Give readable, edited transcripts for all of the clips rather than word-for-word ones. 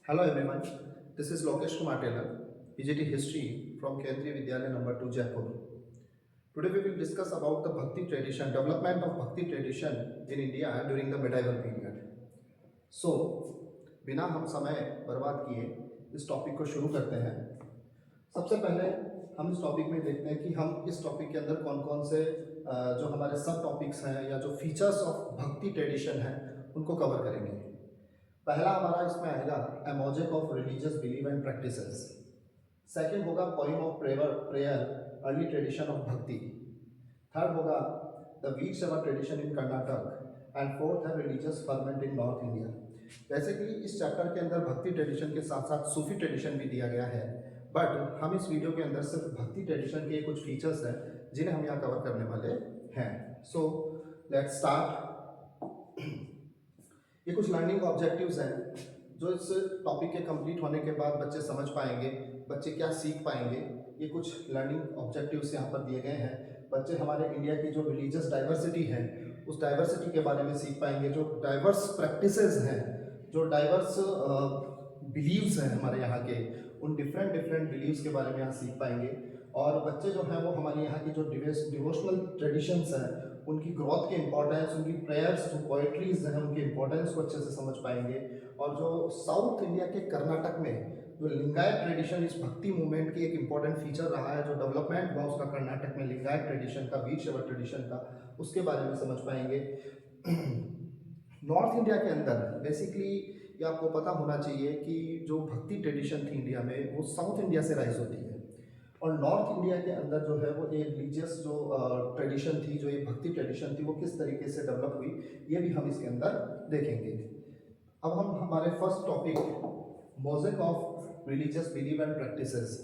Hello everyone, this is Lokesh Kumar Taylor, PGT History from Kendriya Vidyalaya number 2 Jaipur. Today we will discuss about the Bhakti tradition, development of Bhakti tradition in India during the medieval period. So, बिना हम समय बर्बाद किए इस topic को शुरू करते हैं। सबसे पहले हम इस टॉपिक में देखते हैं कि हम इस टॉपिक के अंदर कौन कौन से जो हमारे सब टॉपिक्स हैं या जो फीचर्स ऑफ भक्ति ट्रेडिशन हैं उनको कवर करेंगे। पहला हमारा इसमें आएगा a mosaic of religious belief and practices. Second होगा poem of prayer early tradition of bhakti. Third होगा the Virashaiva tradition in Karnataka and fourth है religious ferment in north India. Basically इस चैप्टर के अंदर भक्ति ट्रेडिशन के साथ साथ सूफी ट्रेडिशन भी दिया गया है, बट हम इस वीडियो के अंदर सिर्फ भक्ति ट्रेडिशन के कुछ फीचर्स हैं जिन्हें हम यहाँ कवर करने वाले हैं। So let's start. ये कुछ लर्निंग ऑब्जेक्टिव्स हैं जो इस टॉपिक के कंप्लीट होने के बाद बच्चे समझ पाएंगे, बच्चे क्या सीख पाएंगे। ये कुछ लर्निंग ऑब्जेक्टिव्स यहाँ पर दिए गए हैं। बच्चे हमारे इंडिया की जो रिलीजियस डाइवर्सिटी है उस डाइवर्सिटी के बारे में सीख पाएंगे, जो डाइवर्स प्रैक्टिसेस हैं, जो डाइवर्स बिलीव्स हैं हमारे यहाँ के, उन डिफरेंट बिलीव्स के बारे में यहाँ सीख पाएंगे। और बच्चे जो हैं वो हमारे यहाँ की जो डिवोशनल ट्रेडिशंस हैं उनकी ग्रोथ की इंपॉर्टेंस, उनकी प्रेयर्स, जो पोएट्रीज हैं उनकी इंपॉर्टेंस को अच्छे से समझ पाएंगे। और जो साउथ इंडिया के कर्नाटक में जो लिंगायत ट्रेडिशन इस भक्ति मूवमेंट की एक इम्पॉर्टेंट फीचर रहा है, जो डेवलपमेंट हुआ उसका कर्नाटक में लिंगायत ट्रेडिशन का, वीर शैव ट्रेडिशन का, उसके बारे में समझ पाएंगे। नॉर्थ इंडिया के अंदर बेसिकली ये आपको पता होना चाहिए कि जो भक्ति ट्रेडिशन थी इंडिया में वो साउथ इंडिया से राइज होती है, और नॉर्थ इंडिया के अंदर जो है वो ये रिलीजियस जो ट्रेडिशन थी, जो ये भक्ति ट्रेडिशन थी, वो किस तरीके से डेवलप हुई ये भी हम इसके अंदर देखेंगे। अब हम हमारे first topic mosaic of religious belief and practices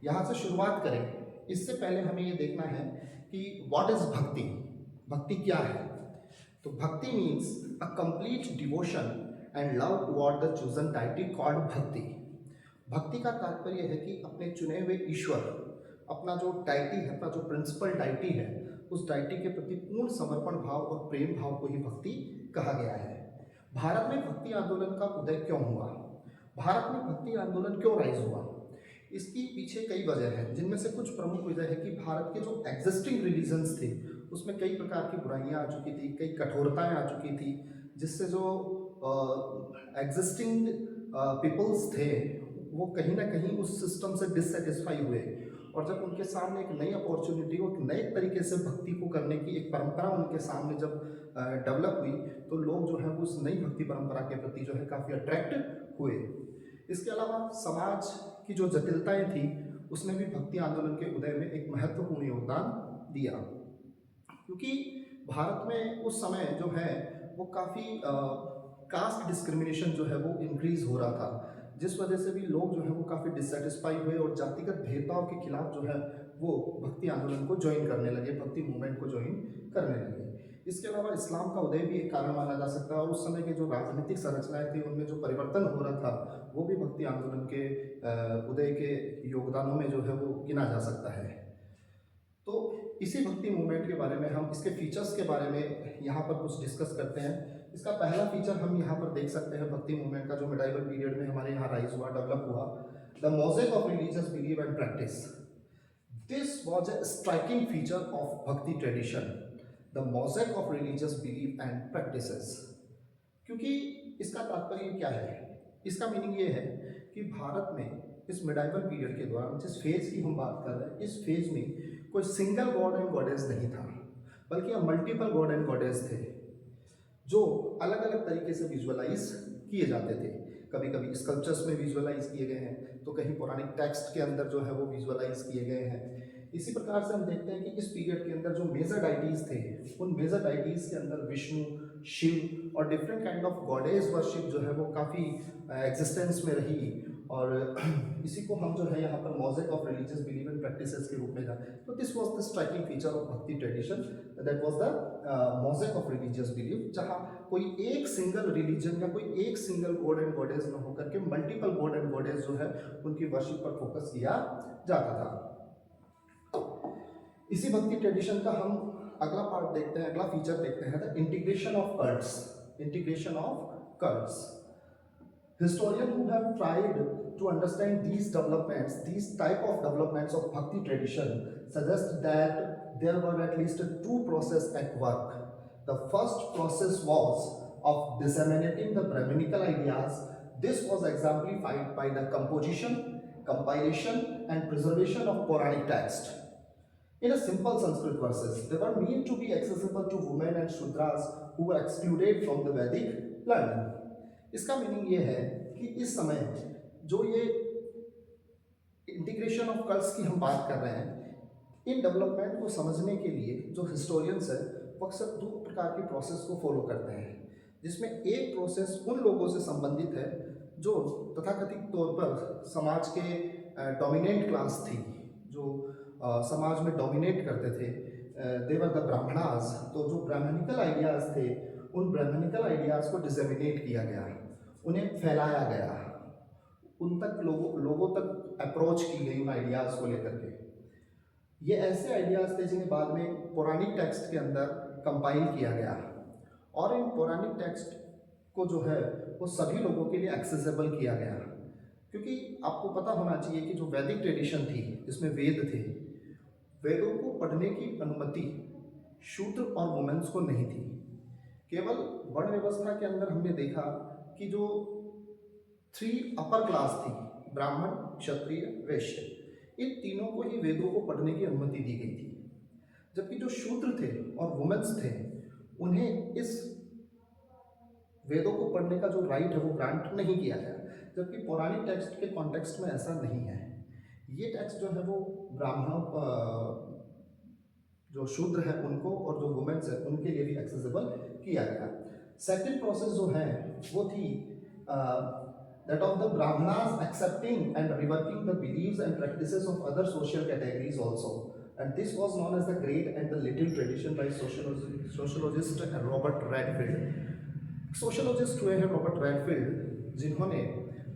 यहाँ से शुरुआत करें। इससे पहले हमें ये देखना है कि व्हाट इज भक्ति, भक्ति क्या है। तो भक्ति means a complete devotion and love toward the chosen deity called भक्ति। भक्ति का तात्पर्य है कि अपने चुने हुए ईश्वर, अपना जो डाइटी है, अपना जो प्रिंसिपल डाइटी है, उस डाइटी के प्रति पूर्ण समर्पण भाव और प्रेम भाव को ही भक्ति कहा गया है। भारत में भक्ति आंदोलन का उदय क्यों हुआ, भारत में भक्ति आंदोलन क्यों राइज हुआ, इसकी पीछे कई वजह हैं, जिनमें से कुछ प्रमुख वजह है कि भारत के जो एग्जिस्टिंग रिलीजन्स थे उसमें कई प्रकार की बुराइयां आ चुकी थी, कई कठोरताएं आ चुकी थी, जिससे जो एग्जिस्टिंग पीपल्स थे वो कहीं ना कहीं उस सिस्टम से डिससेटिस्फाई हुए। और जब उनके सामने एक नई अपॉर्चुनिटी, एक नए तरीके से भक्ति को करने की एक परंपरा उनके सामने जब डेवलप हुई, तो लोग जो है उस नई भक्ति परंपरा के प्रति जो है काफ़ी अट्रैक्ट हुए। इसके अलावा समाज की जो जटिलताएं थी उसने भी भक्ति आंदोलन के उदय में एक महत्वपूर्ण योगदान दिया, क्योंकि भारत में उस समय जो है वो काफ़ी कास्ट डिस्क्रिमिनेशन जो है वो इंक्रीज हो रहा था, जिस वजह से भी लोग जो है वो काफ़ी डिससेटिस्फाई हुए और जातिगत भेदभाव के खिलाफ जो है वो भक्ति आंदोलन को ज्वाइन करने लगे, भक्ति मूवमेंट को ज्वाइन करने लगे। इसके अलावा इस्लाम का उदय भी एक कारण माना जा सकता है, और उस समय के जो राजनीतिक संरचनाएं थी उनमें जो परिवर्तन हो रहा था वो भी भक्ति आंदोलन के उदय के योगदानों में जो है वो गिना जा सकता है। तो इसी भक्ति मूवमेंट के बारे में हम इसके फीचर्स के बारे में यहाँ पर कुछ डिस्कस करते हैं। इसका पहला फीचर हम यहाँ पर देख सकते हैं भक्ति मूवमेंट का, जो मिडाइवल पीरियड में हमारे यहाँ राइज हुआ, डेवलप हुआ, the mosaic of religious belief and practice. This was a striking feature of bhakti tradition, the mosaic of religious belief and practices. क्योंकि इसका तात्पर्य क्या है, इसका मीनिंग ये है कि भारत में इस मिडाइवल पीरियड के दौरान जिस फेज की हम बात कर रहे हैं, इस फेज में कोई सिंगल गॉड एंड गॉडेस नहीं था, बल्कि मल्टीपल गॉड एंड गॉडेस थे जो अलग अलग तरीके से विजुअलाइज किए जाते थे। कभी कभी स्कल्पचर्स में विजुअलाइज किए गए हैं, तो कहीं पौराणिक टेक्स्ट के अंदर जो है वो विजुअलाइज किए गए हैं। इसी प्रकार से हम देखते हैं कि इस पीरियड के अंदर जो मेजर डाइटीज थे, उन मेजर डाइटीज के अंदर विष्णु, शिव और different kind of goddess worship जो है वो काफ़ी एग्जिस्टेंस में रही। और इसी को हम जो है यहाँ पर mosaic of religious belief and practices के रूप में जाने। तो this was the striking feature of bhakti tradition, that was the mosaic of religious belief, जहाँ कोई एक सिंगल रिलीजन या कोई एक सिंगल गॉड एंड गॉडेस न होकर के मल्टीपल गॉड एंड गॉडेस जो है उनकी वर्शिप पर फोकस किया जाता था। इसी भक्ति ट्रेडिशन का हम अगला पार्ट देखते हैं, अगला फीचर देखते हैं, the integration of cults, integration of cults. Historians who have tried to understand these developments, these type of developments of Bhakti tradition, suggest that there were at least two processes at work. The first process was of disseminating the Brahminical ideas. This was exemplified by the composition, compilation, and preservation of Puranic text. In a simple Sanskrit verses, they were meant to be accessible to women and Shudras who were excluded from the Vedic learning. इसका meaning ये है कि इस समय जो ये integration of cults की हम बात कर रहे हैं, इन डेवलपमेंट को समझने के लिए जो हिस्टोरियंस है वो अक्सर दो प्रकार की प्रोसेस को फॉलो करते हैं, जिसमें एक प्रोसेस उन लोगों से संबंधित है जो तथाकथित तौर पर समाज के डोमिनेंट क्लास थी, जो समाज में डोमिनेट करते थे, देवर द ब्राह्मणास। तो जो ब्राह्मणिकल आइडियाज़ थे, उन ब्राह्मणिकल आइडियाज़ को डिसेमिनेट किया गया, उन्हें फैलाया गया, उन तक लोगों तक अप्रोच की गई उन आइडियाज़ को लेकर के। ये ऐसे आइडियाज़ थे जिन्हें बाद में पौराणिक टेक्स्ट के अंदर कंपाइल किया गया, और इन पौराणिक टेक्स्ट को जो है वो सभी लोगों के लिए एक्सेसिबल किया गया। क्योंकि आपको पता होना चाहिए कि जो वैदिक ट्रेडिशन थी, जिसमें वेद थे, वेदों को पढ़ने की अनुमति शूद्र और वुमेन्स को नहीं थी। केवल वर्ण व्यवस्था के अंदर हमने देखा कि जो 3 अपर क्लास थी, ब्राह्मण, क्षत्रिय, वैश्य, इन तीनों को ही वेदों को पढ़ने की अनुमति दी गई थी, जबकि जो शूद्र थे और वुमेन्स थे उन्हें इस वेदों को पढ़ने का जो राइट है वो ग्रांट नहीं किया गया। जबकि पौराणिक टेक्स्ट के कॉन्टेक्स्ट में ऐसा नहीं है। ये टेक्स्ट जो है वो ब्राह्मणों, जो शूद्र है उनको और जो वुमेन्स है उनके लिए भी एक्सेसिबल किया गया। सेकंड प्रोसेस जो है वो थी that of the brahmanas accepting and reworking the beliefs and practices of other social categories also, and this was known as the great and the little tradition by sociologist Robert Redfield. Sociologist हुए हैं Robert Redfield, जिन्होंने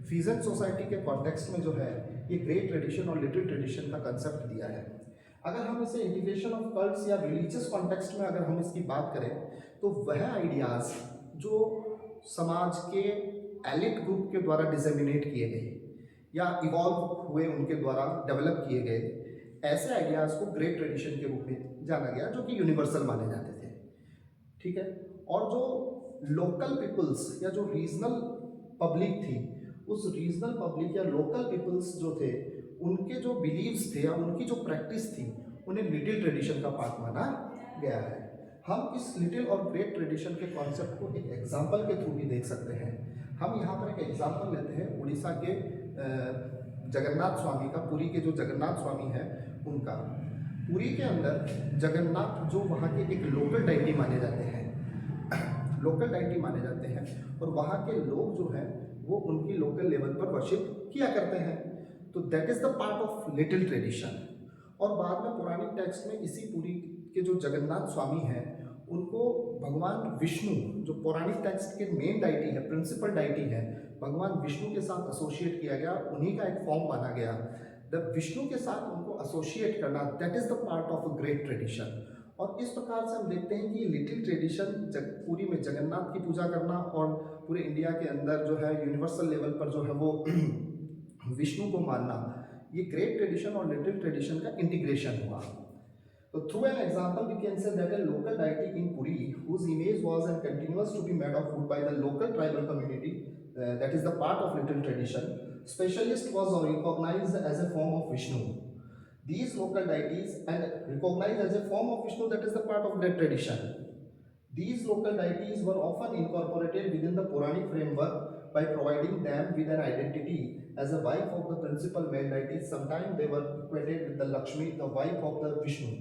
fission society के context में जो है ये great tradition और little tradition का कंसेप्ट दिया है। अगर हम इसे इंटीग्रेशन ऑफ कल्ट्स या रिलीजियस कॉन्टेक्स्ट में अगर हम इसकी बात करें, तो वह आइडियाज़ जो समाज के एलिट ग्रुप के द्वारा डिसेमिनेट किए गए या इवॉल्व हुए, उनके द्वारा डेवलप किए गए, ऐसे आइडियाज़ को ग्रेट ट्रेडिशन के रूप में जाना गया, जो कि यूनिवर्सल माने जाते थे। ठीक है। और जो लोकल पीपल्स या जो रीजनल पब्लिक थी, उस रीजनल पब्लिक या लोकल पीपल्स जो थे, उनके जो बिलीव्स थे या उनकी जो प्रैक्टिस थी, उन्हें लिटिल ट्रेडिशन का पार्ट माना गया है। हम इस लिटिल और ग्रेट ट्रेडिशन के कॉन्सेप्ट को एक एग्जाम्पल के थ्रू भी देख सकते हैं। हम यहाँ पर एक एग्जाम्पल लेते हैं उड़ीसा के जगन्नाथ स्वामी का। पुरी के जो जगन्नाथ स्वामी हैं उनका, पुरी के अंदर जगन्नाथ जो वहाँ के एक लोकल डाइटी माने जाते हैं, लोकल डाइटी माने जाते हैं, और वहाँ के लोग जो हैं वो उनकी लोकल लेवल पर वर्शिप किया करते हैं। तो that is the part of little tradition. और बाद में पौराणिक टेक्स्ट में इसी पुरी के जो जगन्नाथ स्वामी हैं उनको भगवान विष्णु, जो पौराणिक टेक्स्ट के मेन डाइटी है, प्रिंसिपल डाइटी है, भगवान विष्णु के साथ एसोसिएट किया गया, उन्हीं का एक फॉर्म माना गया। द विष्णु के साथ उनको एसोसिएट करना, that is the part of a great tradition. और इस प्रकार से हम देखते हैं कि लिटिल ट्रेडिशन पूरी में जगन्नाथ की पूजा करना और पूरे इंडिया के अंदर जो है यूनिवर्सल लेवल पर जो है वो विष्णु को मानना, ये ग्रेट ट्रेडिशन और लिटिल ट्रेडिशन का इंटीग्रेशन हुआ। तो through an example we can say that a local deity in Puri whose image was and continues to be made of wood by the local tribal community, that is the part of little tradition, specialist was recognized as a form of Vishnu. These local deities and recognized as a form of Vishnu, that is the part of great tradition. These local deities were often incorporated within the Puranic framework by providing them with an identity as a wife of the principal male deity. Sometimes they were equated with the Lakshmi, the wife of the Vishnu.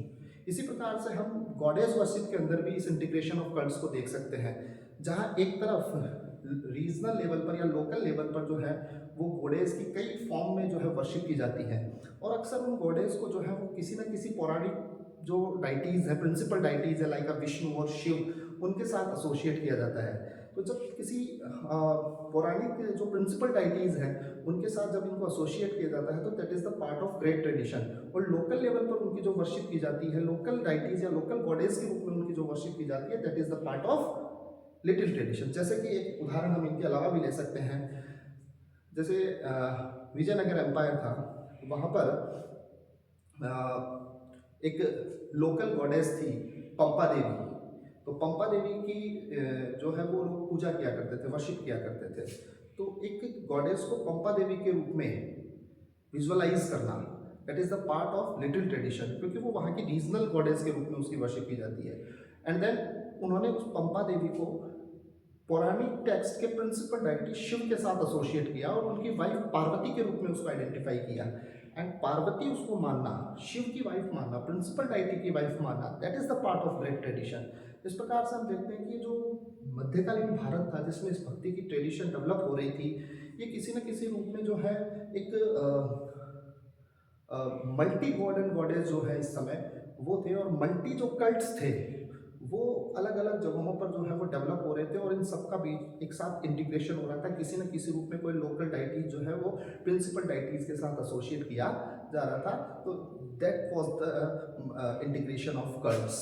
इसी प्रकार से हम goddess worship के अंदर भी इस integration of cults को देख सकते हैं, जहाँ एक तरफ रीजनल लेवल पर या लोकल लेवल पर जो है वो गॉडेस की कई फॉर्म में जो है वर्शिप की जाती है, और अक्सर उन गॉडेस को जो है वो किसी न किसी पौराणिक जो डाइटीज़ है, प्रिंसिपल डाइटीज़ है लाइक विष्णु और शिव, उनके साथ एसोसिएट किया जाता है। तो जब किसी पौराणिक जो प्रिंसिपल डाइटीज़ हैं उनके साथ जब इनको एसोसिएट किया जाता है, तो that is the part of great tradition. और लोकल लेवल पर उनकी जो वर्शिप की जाती है, लोकल डाइटीज़ या लोकल गॉडेस के रूप में उनकी जो वर्शिप की जाती है, that is the part of little tradition. जैसे कि एक उदाहरण हम इनके अलावा भी ले सकते हैं, जैसे विजयनगर एम्पायर था, वहाँ पर एक लोकल गॉडेस थी पंपा देवी। तो पंपा देवी की जो है वो लोग पूजा किया करते थे, वर्शिप किया करते थे। तो एक गॉडेस को पंपा देवी के रूप में विजुअलाइज करना, that is the part of little tradition, क्योंकि वो वहाँ की रीजनल गॉडेस के रूप में उसकी वर्शिप की जाती है। एंड देन उन्होंने उस पंपा देवी को पौराणिक टेक्स्ट के प्रिंसिपल डायटी शिव के साथ एसोसिएट किया और उनकी वाइफ पार्वती के रूप में उसको आइडेंटिफाई किया। एंड पार्वती उसको मानना, शिव की वाइफ मानना, प्रिंसिपल डायटी की वाइफ मानना, that is the part of great tradition. इस प्रकार से हम देखते हैं कि जो मध्यकालीन भारत था जिसमें इस भक्ति की ट्रेडिशन डेवलप हो रही थी, ये किसी न किसी रूप में जो है एक मल्टी गॉड एंड गॉडेस जो है इस समय वो थे, और मल्टी जो कल्ट्स थे वो अलग अलग जगहों पर जो है वो डेवलप हो रहे थे, और इन सबका भी एक साथ इंटीग्रेशन हो रहा था। किसी न किसी रूप में कोई लोकल डाइटीज जो है वो प्रिंसिपल डाइटीज के साथ एसोसिएट किया जा रहा था। तो that was the integration of cults.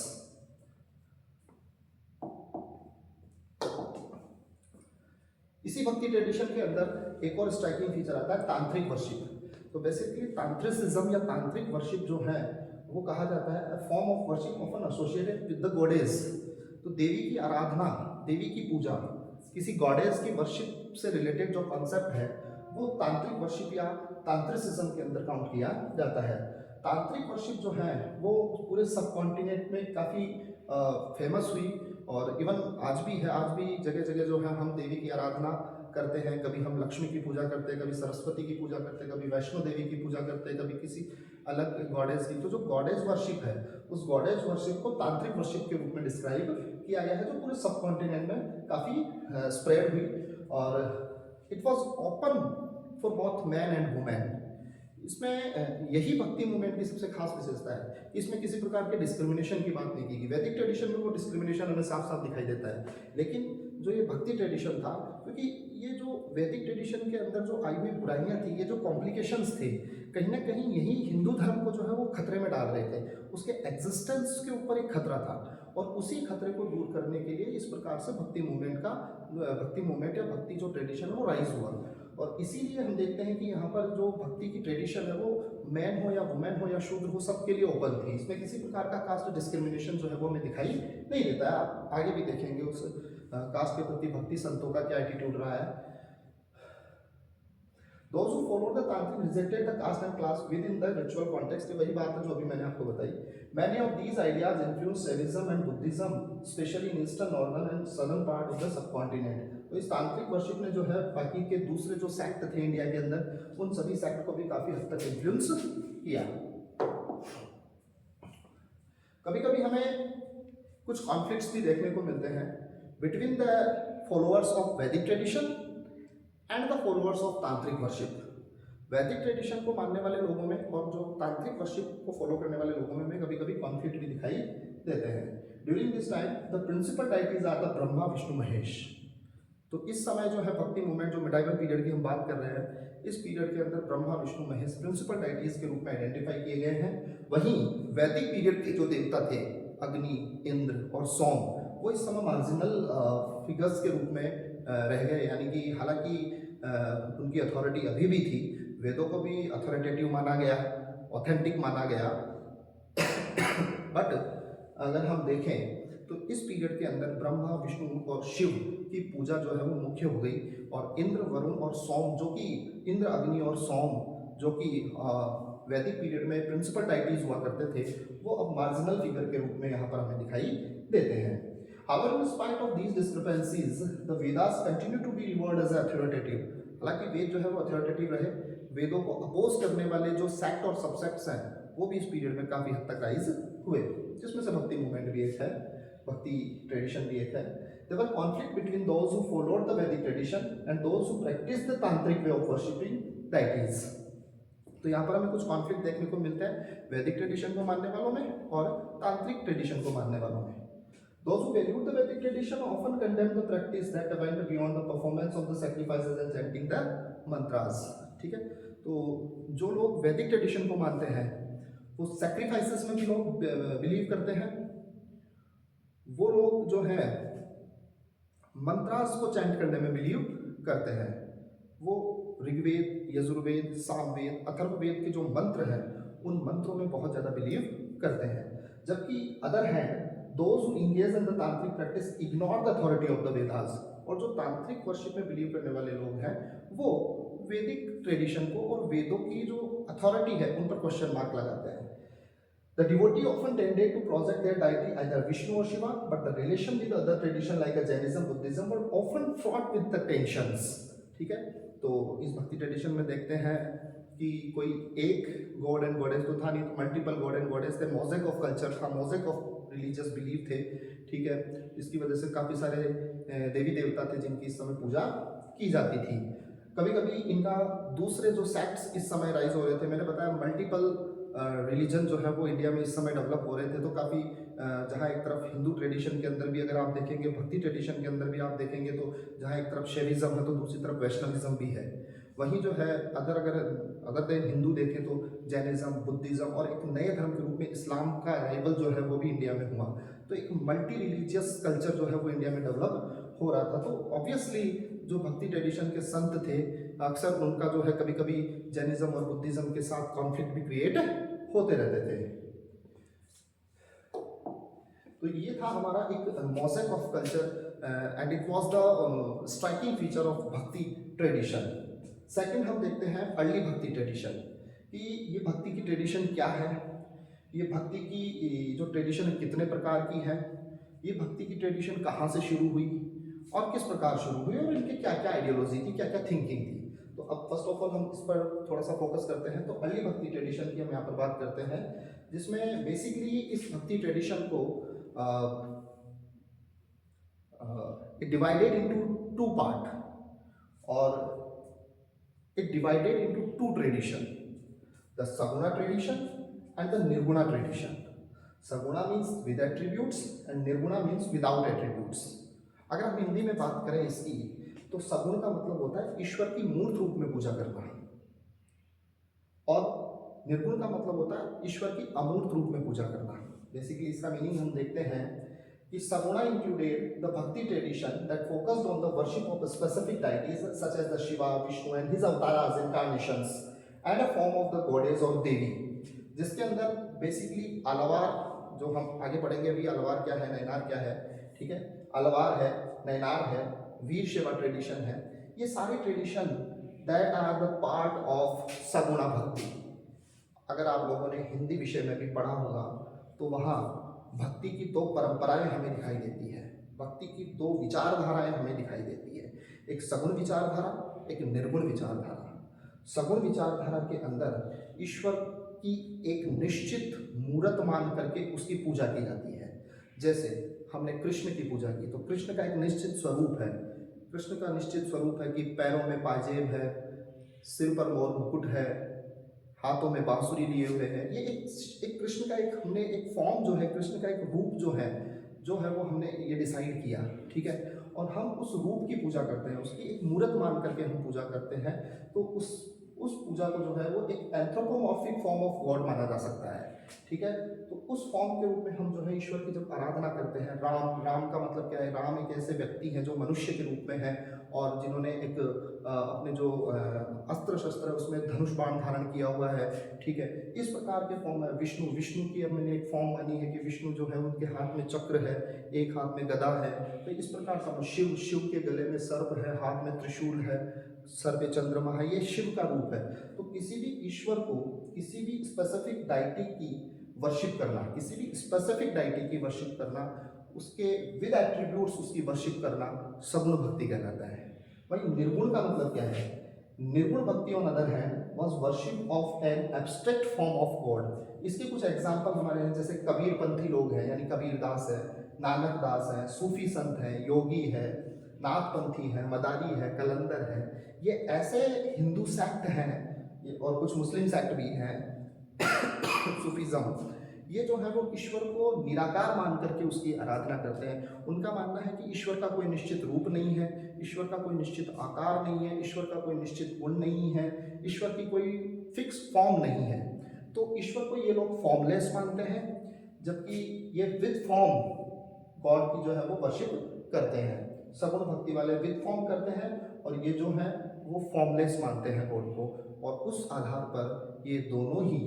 इसी भक्ति ट्रेडिशन के अंदर एक और स्ट्राइकिंग फीचर आता है तांत्रिक वर्शिप। तो बेसिकली तांत्रिसिज्म या तांत्रिक वर्शिप जो है वो कहा जाता है form of worship often associated with the goddess. तो देवी की आराधना, देवी की पूजा, किसी गॉडेस की वर्शिप से रिलेटेड जो कॉन्सेप्ट है वो तांत्रिक वर्शिप या तांत्रिसिज्म के अंदर काउंट किया जाता है। तांत्रिक वर्शिप जो है वो पूरे सब कॉन्टिनेंट में काफ़ी फेमस हुई, और इवन आज भी है। आज भी जगह जगह जो है हम देवी की आराधना करते हैं। कभी हम लक्ष्मी की पूजा करते हैं, कभी सरस्वती की पूजा करते हैं, कभी वैष्णो देवी की पूजा करते हैं, कभी किसी अलग गॉडेस की। तो जो गॉडेस वर्शिप है उस गॉडेस वर्शिप को तांत्रिक वर्शिप के रूप में डिस्क्राइब किया गया है, जो पूरे सब कॉन्टिनेंट में काफ़ी स्प्रेड हुई, और it was open for both man and women. इसमें यही भक्ति मूवमेंट की सबसे खास विशेषता है, इसमें किसी प्रकार के डिस्क्रिमिनेशन की बात नहीं की गई। वैदिक ट्रेडिशन में वो डिस्क्रिमिनेशन हमें साफ साफ दिखाई देता है, लेकिन जो ये भक्ति ट्रेडिशन था, क्योंकि ये जो वैदिक ट्रेडिशन के अंदर जो आई हुई बुराइयां थी, ये जो कॉम्प्लिकेशंस थे, कहीं ना कहीं यही हिंदू धर्म को जो है वो खतरे में डाल रहे थे। उसके एग्जिस्टेंस के ऊपर एक खतरा था, और उसी खतरे को दूर करने के लिए इस प्रकार से भक्ति मूवमेंट या भक्ति जो ट्रेडिशन है वो राइज हुआ। और इसीलिए हम देखते हैं कि यहाँ पर जो भक्ति की ट्रेडिशन है वो मैन हो या वुमेन हो या शूद्र हो, सबके लिए ओपन थी। इसमें किसी प्रकार का कास्ट डिस्क्रिमिनेशन जो है वो हमें दिखाई नहीं देता है। आप आगे भी देखेंगे उस कास्ट के प्रति भक्ति संतों का क्या एटीट्यूड रहा है। Those who followed the tantric rejected the caste and class within the ritual context। वही बात है जो अभी मैंने आपको बताई। Many of these ideas influenced Shaivism and Buddhism, especially in eastern, northern and southern part of the subcontinent। तो इस तांत्रिक वर्शिप ने जो है बाकी के दूसरे जो सेक्ट थे इंडिया के अंदर, उन सभी सेक्ट को भी काफी हद तक इन्फ्लुएंस किया। कभी कभी हमें कुछ कॉन्फ्लिक्ट्स भी देखने को मिलते हैं बिटवीन द फॉलोअर्स ऑफ वैदिक tradition and the followers of तांत्रिक वर्शिप। वैदिक ट्रेडिशन को मानने वाले लोगों में और जो तांत्रिक वर्शिप को फॉलो करने वाले लोगों में कभी कभी कॉन्फ्लिक्ट भी दिखाई देते हैं। During this time the principal deities are the Brahma Vishnu Mahesh. तो इस समय जो है भक्ति मूवमेंट, जो मिडाइवल पीरियड की हम बात कर रहे हैं, इस पीरियड के अंदर ब्रह्मा विष्णु महेश प्रिंसिपल डाइटीज के रूप में आइडेंटिफाई किए गए हैं। वहीं वैदिक पीरियड के जो देवता थे अग्नि, इंद्र और सोम, वो इस समय मार्जिनल फिगर्स के रूप में रह गए। यानी कि हालांकि उनकी अथॉरिटी अभी भी थी, वेदों को भी अथॉरिटेटिव माना गया, ऑथेंटिक माना गया, बट अगर हम देखें तो इस पीरियड के अंदर ब्रह्मा, विष्णु और शिव की पूजा जो है वो मुख्य हो गई, और इंद्र, वरुण और सोम, जो कि इंद्र, अग्नि और सोम जो कि वैदिक पीरियड में प्रिंसिपल डाइटीज हुआ करते थे, वो अब मार्जिनल फिगर के रूप में यहाँ पर हमें दिखाई देते हैं। However, in spite of these discrepancies, the Vedas continue to be revered as authoritative। हालांकि वेद जो है वो अथॉरिटेटिव रहे, वेदों को अपोज करने वाले जो सेक्ट और सबसेक्ट्स हैं वो भी इस पीरियड में काफी हद तक राइज हुए, जिसमें से भक्ति मूवमेंट भी एक है, भक्ति ट्रेडिशन भी एक है। There were conflict between those who followed the Vedic tradition and those who practiced the tantric way of worshipping deities। तो यहाँ पर हमें कुछ कॉन्फ्लिक्ट देखने को मिलते हैं वैदिक ट्रेडिशन को मानने वालों में और तांत्रिक ट्रेडिशन को मानने वालों में। Those who valued the Vedic tradition often condemned the practice that went beyond the performance of the sacrifices and chanting the mantras। ठीक है, तो जो लोग वैदिक ट्रेडिशन को मानते हैं वो सैक्रिफाइसेस में भी लोग बिलीव करते हैं। वो लोग जो है मंत्रास को चैंट करने में बिलीव करते हैं। वो ऋग्वेद, यजुर्वेद, सामवेद, अथर्ववेद के जो मंत्र हैं उन मंत्रों में बहुत ज़्यादा बिलीव करते हैं। जबकि other hand those who engage in the tantric practice ignore the authority of the Vedas. और जो तांत्रिक वर्शिप में बिलीव करने वाले लोग हैं वो वैदिक ट्रेडिशन को और वेदों की जो अथॉरिटी है उन पर क्वेश्चन मार्क लगाते हैं। The devotee often tended to project their deity either Vishnu or Shiva, but the relation with other tradition like Jainism, Buddhism were often fraught with the tensions। ठीक है, तो इस भक्ति ट्रेडिशन में देखते हैं कि कोई एक गॉड एंड गॉडेस तो था नहीं, तो मल्टीपल गॉड एंड गॉडेस थे, मोज़ेक ऑफ कल्चर था, मोज़ेक ऑफ रिलीजियस बिलीफ थे। ठीक है, इसकी वजह से काफ़ी सारे देवी देवता थे जिनकी इस समय पूजा की जाती थी। कभी कभी इनका दूसरे जो सेक्ट्स इस समय राइज हो रहे थे, मैंने बताया मल्टीपल रिलीजन जो है वो इंडिया में इस समय डेवलप हो रहे थे, तो काफ़ी जहाँ एक तरफ हिंदू ट्रेडिशन के अंदर भी अगर आप देखेंगे, भक्ति ट्रेडिशन के अंदर भी आप देखेंगे, तो जहाँ एक तरफ शैविज्म है तो दूसरी तरफ वैष्णविज्म भी है। वहीं जो है अदर देन हिंदू देखें तो जैनिज्म, बुद्धिज्म और एक नए धर्म के रूप में इस्लाम का अराइवल जो है वो भी इंडिया में हुआ। तो एक मल्टी रिलीजियस कल्चर जो है वो इंडिया में डेवलप हो रहा था। तो ऑब्वियसली जो भक्ति ट्रेडिशन के संत थे अक्सर उनका जो है कभी कभी जैनिज्म और बुद्धिज्म के साथ कॉन्फ्लिक्ट भी क्रिएट होते रहते थे। तो ये था हमारा एक mosaic of culture and it was the striking feature of bhakti tradition. Second हम देखते हैं अर्ली भक्ति ट्रेडिशन कि ये भक्ति की ट्रेडिशन क्या है, ये भक्ति की जो ट्रेडिशन कितने प्रकार की है, ये भक्ति की ट्रेडिशन कहाँ से शुरू हुई और किस प्रकार शुरू हुई और इनकी क्या क्या आइडियोलॉजी थी, क्या क्या थिंकिंग थी। तो अब फर्स्ट ऑफ ऑल हम इस पर थोड़ा सा फोकस करते हैं। तो अर्ली भक्ति ट्रेडिशन की हम यहाँ पर बात करते हैं, जिसमें बेसिकली इस भक्ति ट्रेडिशन को डिवाइडेड इनटू टू पार्ट और it divided into two tradition, the saguna tradition and the nirguna tradition. Saguna means with attributes and nirguna means without attributes. अगर हम हिंदी में बात करें इसकी, तो सगुण का मतलब होता है ईश्वर की मूर्त रूप में पूजा करना और निर्गुण का मतलब होता है ईश्वर की अमूर्त रूप में पूजा करना। बेसिकली इसका मीनिंग हम देखते हैं कि saguna included the bhakti tradition that focused on the worship of specific deities such as the Shiva, Vishnu and his avataras, incarnations and a form of the goddess और देवी, जिसके अंदर बेसिकली अलवार, जो हम आगे पढ़ेंगे अभी, अलवार क्या है, नैनार क्या है, ठीक है, अलवार है, नैनार है, वीर शिवा ट्रेडिशन है, ये सारे tradition that are the part of saguna bhakti. अगर आप लोगों ने हिंदी विषय में भी पढ़ा होगा तो वहाँ भक्ति की दो परंपराएं हमें दिखाई देती है, भक्ति की दो विचारधाराएं हमें दिखाई देती है, एक सगुण विचारधारा, एक निर्गुण विचारधारा। सगुण विचारधारा के अंदर ईश्वर की एक निश्चित मूर्त मान करके उसकी पूजा की जाती है। जैसे हमने कृष्ण की पूजा की तो कृष्ण का एक निश्चित स्वरूप है, कृष्ण का निश्चित स्वरूप है कि पैरों में पाजेब है, सिर पर मोर मुकुट है, हाथों में बांसुरी लिए हुए हैं। ये एक कृष्ण का एक हमने एक फॉर्म जो है, कृष्ण का एक रूप जो है वो हमने ये डिसाइड किया, ठीक है, और हम उस रूप की पूजा करते हैं, उसकी एक मूर्त मान करके हम पूजा करते हैं। तो उस पूजा को जो है वो एक एंथ्रोपोमॉर्फिक फॉर्म ऑफ गॉड माना जा सकता है, ठीक है। तो उस फॉर्म के रूप में हम जो है ईश्वर की जब आराधना करते हैं, राम का मतलब क्या है, राम एक ऐसे व्यक्ति हैं जो मनुष्य के रूप में है और जिन्होंने एक अपने जो अस्त्र शस्त्र है उसमें धनुष बाण धारण किया हुआ है, ठीक है। इस प्रकार के फॉर्म है। विष्णु की अब मैंने एक फॉर्म मानी है कि विष्णु जो है उनके हाथ में चक्र है, एक हाथ में गदा है, तो इस प्रकार का शिव के गले में सर्प है, हाथ में त्रिशूल है, सर पे चंद्रमा है, ये शिव का रूप है। तो किसी भी ईश्वर को किसी भी स्पेसिफिक डाइटी की वर्शिप करना, किसी भी स्पेसिफिक डाइटी की वर्शिप करना, उसके विद एट्रीब्यूट्स उसकी वर्शिप करना सगुण भक्ति कहलाता है। भाई निर्गुण का मतलब क्या है? निर्गुण भक्ति on other hand was worship of an abstract form of God. इसके कुछ एग्जांपल हमारे हैं, जैसे कबीरपंथी लोग हैं, यानी कबीरदास है, नानक दास है, सूफी संत है, योगी है, नाथपंथी है, मदारी है, कलंदर है। ये ऐसे हिंदू सेक्ट हैं और कुछ मुस्लिम सेक्ट भी हैं सूफीज्म, ये जो है वो ईश्वर को निराकार मान करके उसकी आराधना करते हैं। उनका मानना है कि ईश्वर का कोई निश्चित रूप नहीं है, ईश्वर का कोई निश्चित आकार नहीं है, ईश्वर का कोई निश्चित गुण नहीं है, ईश्वर की कोई फिक्स फॉर्म नहीं है। तो ईश्वर को ये लोग फॉर्मलेस मानते हैं, जबकि ये विद फॉर्म गॉड की जो है वो वर्शिप करते हैं। सगुण भक्ति वाले विद फॉर्म करते हैं और ये जो है वो फॉर्मलेस मानते हैं गॉड को, और उस आधार पर ये दोनों ही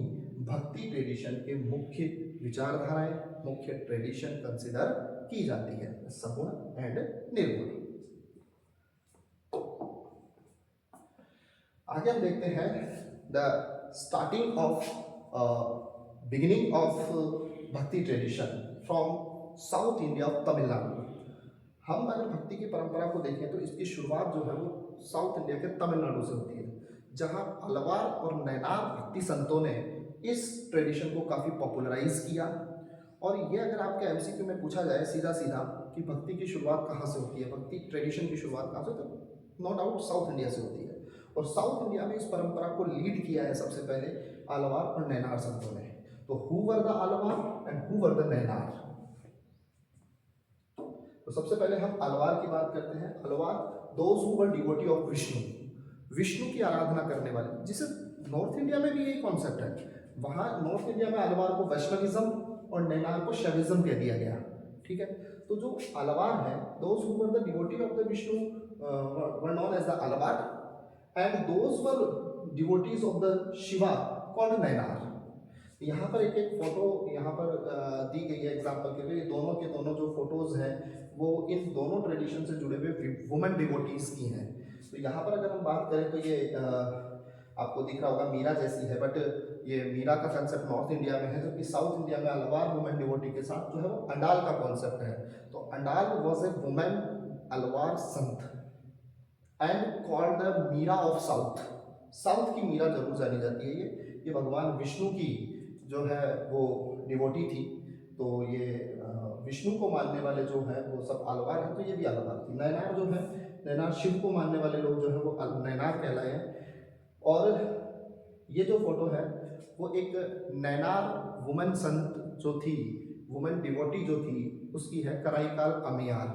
भक्ति ट्रेडिशन के मुख्य विचारधाराएं, मुख्य ट्रेडिशन कंसिडर की जाती है, सगुण एंड निर्गुण। आगे हम देखते हैं the starting of beginning of bhakti tradition from south India of Tamil Nadu. हम अगर भक्ति की परंपरा को देखें तो इसकी शुरुआत जो है वो साउथ इंडिया के तमिलनाडु से होती है, जहां अलवार और नैनार भक्ति संतों ने इस ट्रेडिशन को काफ़ी पॉपुलराइज किया। और ये अगर आपके एमसीक्यू में पूछा जाए सीधा सीधा कि भक्ति की शुरुआत कहाँ से होती है, भक्ति ट्रेडिशन की शुरुआत कहाँ से, तो नो डाउट साउथ इंडिया से होती है। और साउथ इंडिया में इस परंपरा को लीड किया है सबसे पहले अलवार और नैनार संतों ने। तो who were the Alvar and who were the Nayanar. तो सबसे पहले हम अलवार की बात करते हैं। Alvar those who were devotee of Vishnu, Vishnu की आराधना करने वाले, जिसे नॉर्थ इंडिया में भी यही कॉन्सेप्ट है। वहाँ नॉर्थ इंडिया में अलवार को वैष्णविज्म और नैनार को शैविज्म कह दिया गया, ठीक है। तो जो अलवार है, those who were the devotee of the Vishnu were known as the Alvar, and those were devotees of the Shiva called Nayanar. यहाँ पर एक एक फोटो यहाँ पर दी गई है एग्जाम्पल के लिए। दोनों के दोनों जो फोटोज हैं वो इन दोनों ट्रेडिशन से जुड़े हुए वुमेन डिवोटीज की हैं। तो यहाँ पर अगर हम बात करें तो ये आपको दिख रहा होगा मीरा जैसी है, बट ये मीरा का कंसेप्ट नॉर्थ इंडिया में है, जबकि साउथ इंडिया में अलवार वुमेन डिवोटी के साथ जो है वो अंडाल का कॉन्सेप्ट है। तो Andal was a women Alvar sant and called the Meera of south. South की मीरा जरूर जानी जाती है। ये भगवान विष्णु की जो है वो डिवोटी थी। तो ये विष्णु को मानने वाले जो है वो सब अलवार हैं, तो ये भी अलवार थी। नैनार जो है, नैनार शिव को मानने वाले लोग जो है वो नैनार कहलाए हैं। और ये जो फोटो है वो एक नैनार वुमेन संत जो थी, वुमेन डिवोटी जो थी, उसकी है। कराईकाल अमियार,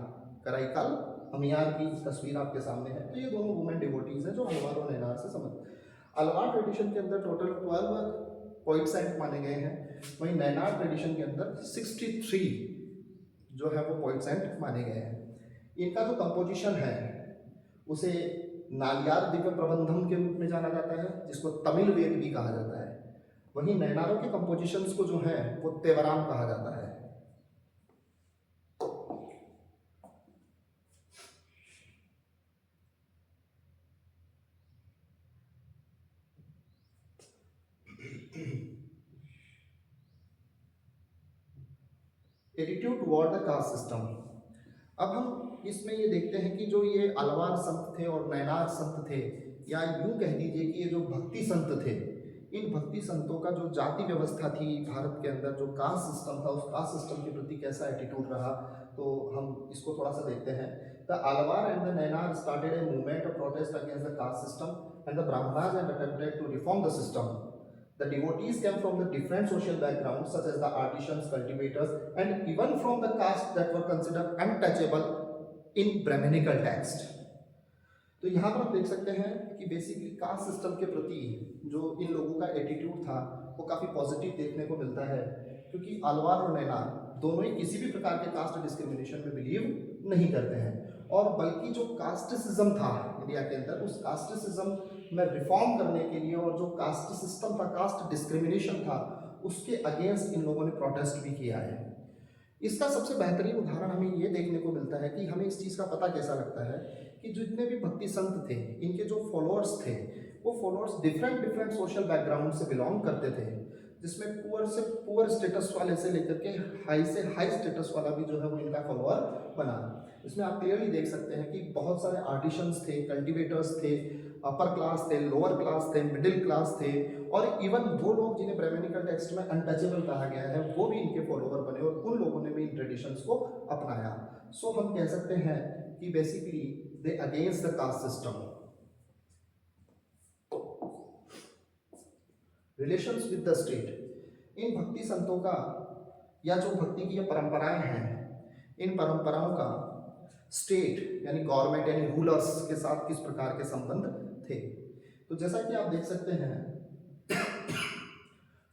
कराईकाल अमियार की तस्वीर आपके सामने है। तो ये दोनों वुमेन डिवोटीज हैं जो अलवार और नैनार से संबंधित। अलवार ट्रेडिशन के अंदर टोटल 12 पोइट सेंट माने गए हैं, वहीं नैनार ट्रेडिशन के अंदर 63 जो है वो पोइट सेंट माने गए हैं। इनका जो कंपोजिशन है उसे नालियार दिव्य प्रबंधम के रूप में जाना जाता है, जिसको तमिल वेद भी कहा जाता है। वहीं नैनारों के कंपोजिशंस को जो है वो तेवराम कहा जाता है। Attitude toward the caste system. अब हम इसमें ये देखते हैं कि जो ये अलवार संत थे और नैनार संत थे, या यूं कह दीजिए कि ये जो भक्ति संत थे, इन भक्ति संतों का जो जाति व्यवस्था थी भारत के अंदर, जो कास्ट सिस्टम था, उस कास्ट सिस्टम के प्रति कैसा एटीट्यूड रहा, तो हम इसको थोड़ा सा देखते हैं। The Alvar and the Nayanar started a movement of protest against the caste system and the Brahmanas and attempted to reform the system. The devotees came from the different social backgrounds such as the artisans, cultivators, and even from the castes that were considered untouchable in Brahminical text. तो यहाँ पर आप देख सकते हैं कि basically caste system के प्रति जो इन लोगों का एटीट्यूड था वो काफ़ी पॉजिटिव देखने को मिलता है, क्योंकि अलवार और नैनार दोनों ही किसी भी प्रकार के कास्ट डिस्क्रिमिनेशन में बिलीव नहीं करते हैं, और बल्कि जो कास्टिसिज्म था इंडिया के अंदर, उस कास्टिसिज्म में रिफॉर्म करने के लिए, और जो कास्ट सिस्टम था, कास्ट डिस्क्रिमिनेशन था, उसके अगेंस्ट इन लोगों ने प्रोटेस्ट भी किया है। इसका सबसे बेहतरीन उदाहरण हमें ये देखने को मिलता है कि हमें इस चीज़ का पता कैसा लगता है कि जितने भी भक्ति संत थे, इनके जो फॉलोअर्स थे, वो फॉलोअर्स डिफरेंट सोशल बैकग्राउंड से बिलोंग करते थे, जिसमें पुअर से पुअर स्टेटस वाले से लेकर के हाई से हाई स्टेटस वाला भी जो है वो इनका फॉलोअर बना। इसमें आप क्लियरली देख सकते हैं कि बहुत सारे आर्टिशंस थे, कल्टिवेटर्स थे, अपर क्लास थे, लोअर क्लास थे, मिडिल क्लास थे, और इवन वो लोग जिन्हें ब्राह्मणिकल टेक्स्ट में अनटचेबल कहा गया है वो भी इनके फॉलोअर बने, और उन लोगों ने भी इन ट्रेडिशंस को अपनाया। सो हम कह सकते हैं कि basically they against the caste system. Relations with the state. इन भक्ति संतों का, या जो भक्ति की परंपराएं हैं, इन परंपराओं का स्टेट यानी गवर्नमेंट यानी रूलर्स के साथ किस प्रकार के संबंध थे। तो जैसा कि आप देख सकते हैं,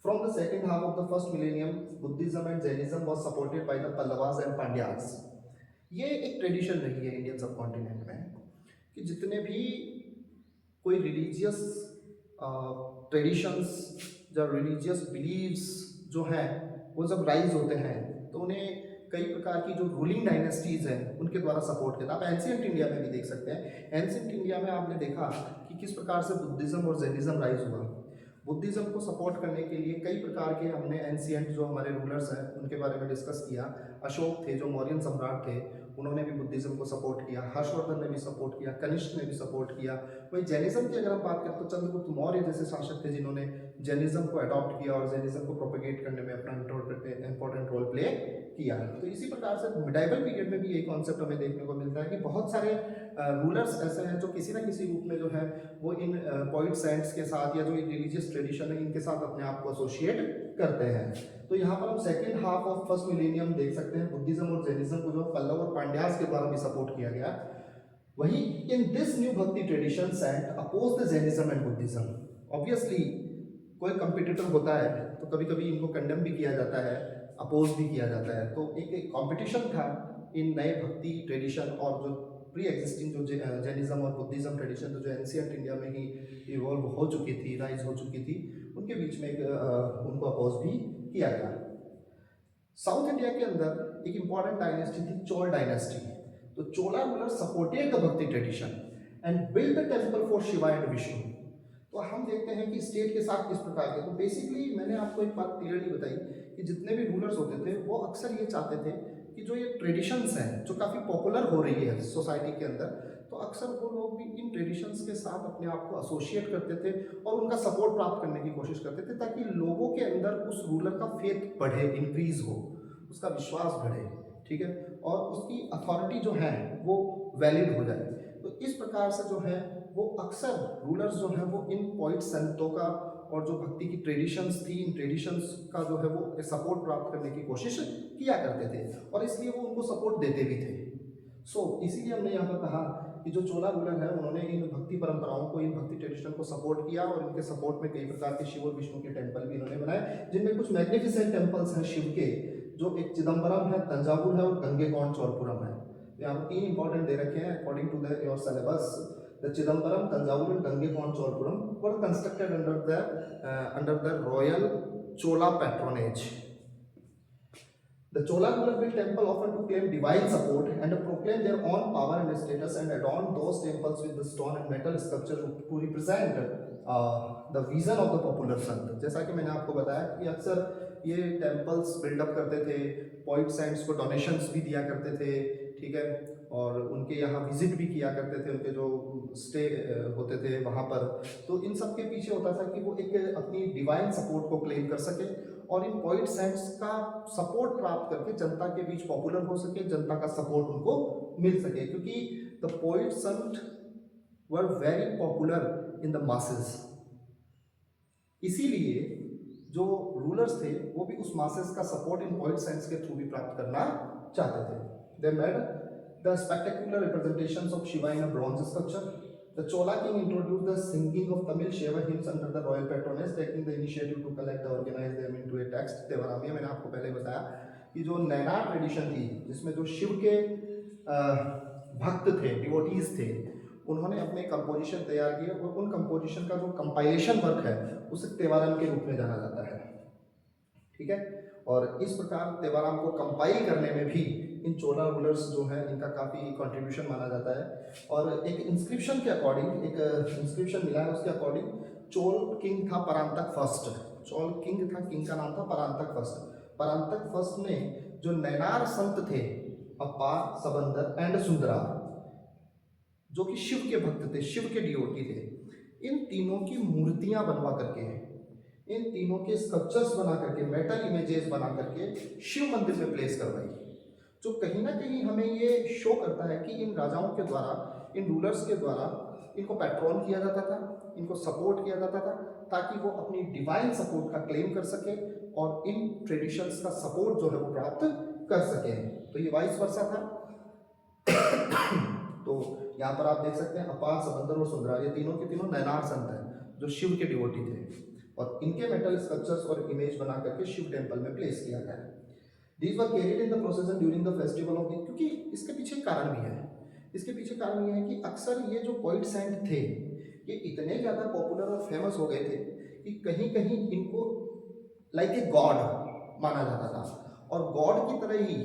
from the second half of the first millennium Buddhism and Jainism was supported by the Pallavas and Pandyas. ये एक ट्रेडिशन रही है इंडियन सब कॉन्टिनेंट में कि जितने भी कोई रिलीजियस ट्रेडिशंस या रिलीजियस बिलीव्स जो हैं वो जब राइज होते हैं तो उन्हें कई प्रकार की जो रूलिंग डायनेस्टीज हैं उनके द्वारा सपोर्ट किया। आप एंशियंट इंडिया में भी देख सकते हैं। एंशियंट इंडिया में आपने देखा कि किस प्रकार से बुद्धिज्म और जैनिज्म राइज हुआ। बुद्धिज्म को सपोर्ट करने के लिए कई प्रकार के हमने एंशियंट जो हमारे रूलर्स हैं उनके बारे में डिस्कस किया। अशोक थे जो मौर्यन सम्राट थे, उन्होंने भी बुद्धिज्म को सपोर्ट किया। हर्षवर्धन ने भी सपोर्ट किया, कनिष्क ने भी सपोर्ट किया। वहीं जैनिज्म की अगर हम बात करें तो चंद्रगुप्त मौर्य जैसे शासक थे जिन्होंने जैनिज्म को अडॉप्ट किया और जैनिज्म को प्रोपेगेट करने में अपना इंपॉर्टेंट रोल प्ले किया। तो इसी प्रकार से मिडाइवल पीरियड में भी यही कॉन्सेप्ट हमें देखने को मिलता है कि बहुत सारे रूलर्स ऐसे हैं जो किसी ना किसी रूप में जो है वो इन पॉइंट सेंट्स के साथ या जो रिलीजियस ट्रेडिशन है इनके साथ अपने आप को एसोसिएट करते हैं। तो यहाँ पर हम second half of first millennium देख सकते हैं। बुद्धिज्म और जैनिज्म को जो पल्लव और पांड्यास के द्वारा भी सपोर्ट किया गया। वही in this new bhakti tradition saint oppose the Jainism and Buddhism. Obviously कोई कंपिटिटर होता है तो कभी कभी इनको कंडेम भी किया जाता है, अपोज भी किया जाता है। तो एक कंपटीशन था इन नए भक्ति ट्रेडिशन और जो प्री एग्जिस्टिंग जो जैनिज्म और बुद्धिज्म ट्रेडिशन जो एंशियंट इंडिया में ही इवॉल्व हो चुकी थी, राइज हो चुकी थी, उनके बीच में उनको अपोज भी किया गया। साउथ इंडिया के अंदर एक इंपॉर्टेंट डायनेस्टी थी चोल डायनेस्टी। तो चोला ruler supported the bhakti tradition and build the temple for Shiva and Vishnu. तो हम देखते हैं कि स्टेट के साथ किस प्रकार के, तो बेसिकली मैंने आपको एक बात क्लियरली बताई कि जितने भी रूलर्स होते थे वो अक्सर ये चाहते थे कि जो ये ट्रेडिशंस हैं जो काफ़ी पॉपुलर हो रही है सोसाइटी के अंदर, तो अक्सर वो लोग भी इन ट्रेडिशंस के साथ अपने आप को एसोसिएट करते थे और उनका सपोर्ट प्राप्त करने की कोशिश करते थे ताकि लोगों के अंदर उस रूलर का फेथ बढ़े, इंक्रीज हो, उसका विश्वास बढ़े, ठीक है, और उसकी अथॉरिटी जो है वो वैलिड हो जाए। तो इस प्रकार से जो है वो अक्सर रूलर्स जो हैं वो इन पॉइंट संतों का और जो भक्ति की ट्रेडिशंस थी इन ट्रेडिशंस का जो है वो सपोर्ट प्राप्त करने की कोशिश किया करते थे और इसलिए वो उनको सपोर्ट देते भी थे। इसीलिए हमने यहाँ पर कहा कि जो चोला रूलर है उन्होंने इन भक्ति परंपराओं को, इन भक्ति ट्रेडिशन को सपोर्ट किया और इनके सपोर्ट में कई प्रकार के शिव और विष्णु के टेम्पल भी इन्होंने बनाए, जिनमें कुछ मैग्निफिसेंट टेम्पल्स हैं शिव के, जो एक चिदम्बरम है, तंजावुर है और गंगेकौंड चोलपुरम है। यहाँ पर 3 इंपॉर्टेंट दे रखे हैं according to your syllabus. The Chidambaram, Tanjavur and Gangekon Cholpuram were constructed under the royal Chola patronage. The Chola ruler built temple often to claim divine support and proclaim their own power and status and adorn those temples with the stone and metal sculpture to represent the vision of the popular sant. जैसा कि मैंने आपको बताया कि अक्सर ये temples buildup करते थे, पॉइंट सेंट्स को डोनेशंस भी दिया करते थे, ठीक है, और उनके यहाँ विजिट भी किया करते थे, उनके जो स्टे होते थे वहाँ पर। तो इन सब के पीछे होता था कि वो एक अपनी डिवाइन सपोर्ट को क्लेम कर सके और इन पॉइंट सेंट्स का सपोर्ट प्राप्त करके जनता के बीच पॉपुलर हो सके, जनता का सपोर्ट उनको मिल सके, क्योंकि the poet saint were very popular in the masses. इसीलिए जो रूलर्स थे वो भी उस मासेस का सपोर्ट इन पॉइंट सेंट्स के थ्रू भी प्राप्त करना चाहते थे। They made the spectacular representations of Shiva in a bronze sculpture. The Chola king introduced the singing of Tamil Shiva hymns under the royal patronage, taking the initiative to collect and organize them into a text. देवरामी मैंने आपको पहले बताया कि जो Nainar tradition थी जिसमें जो शिव के भक्त थे, डिवोटीज थे, उन्होंने अपने कंपोजिशन तैयार किए और उन कंपोजिशन का जो कंपाइलेशन वर्क है उसे तेवारम के रूप में जाना जाता है, ठीक है। और इस प्रकार तेवाराम को कंपाइल करने में भी इन चोला रूलर्स जो हैं इनका काफ़ी कंट्रीब्यूशन माना जाता है। और एक इंस्क्रिप्शन के अकॉर्डिंग, एक इंस्क्रिप्शन मिला है उसके अकॉर्डिंग, चोल किंग था परांतक फर्स्ट। चोल किंग था, किंग का नाम था परांतक फर्स्ट। परांतक फर्स्ट ने जो नैनार संत थे, अप्पा, सबंदर एंड सुंदरा, जो कि शिव के भक्त थे, शिव के डिवोटी थे, इन तीनों की मूर्तियां बनवा करके, इन तीनों के स्कल्पचर्स बना करके, मेटल इमेजेस बना करके शिव मंदिर में प्लेस करवाई, जो कहीं ना कहीं हमें ये शो करता है कि इन राजाओं के द्वारा, इन रूलर्स के द्वारा इनको पैट्रॉन किया जाता था, इनको सपोर्ट किया जाता था ताकि वो अपनी डिवाइन सपोर्ट का क्लेम कर सके और इन ट्रेडिशंस का सपोर्ट जो है वो प्राप्त कर सके। तो ये वाइस वर्सा था। तो यहाँ पर आप देख सकते हैं अपार, सबंदर और सुंदरा, ये तीनों के तीनों नैनार संत हैं जो शिव के डिवोटी थे और इनके मेटल स्कल्पचर्स और इमेज बना करके शिव टेम्पल में प्लेस किया गया है। These were carried in the procession during the festival of the, क्योंकि इसके पीछे कारण भी है इसके पीछे कारण ये है कि अक्सर ये जो पोइट सेंट थे, ये इतने ज़्यादा पॉपुलर और फेमस हो गए थे कि कहीं कहीं इनको लाइक ए गॉड माना जाता था, और गॉड की तरह ही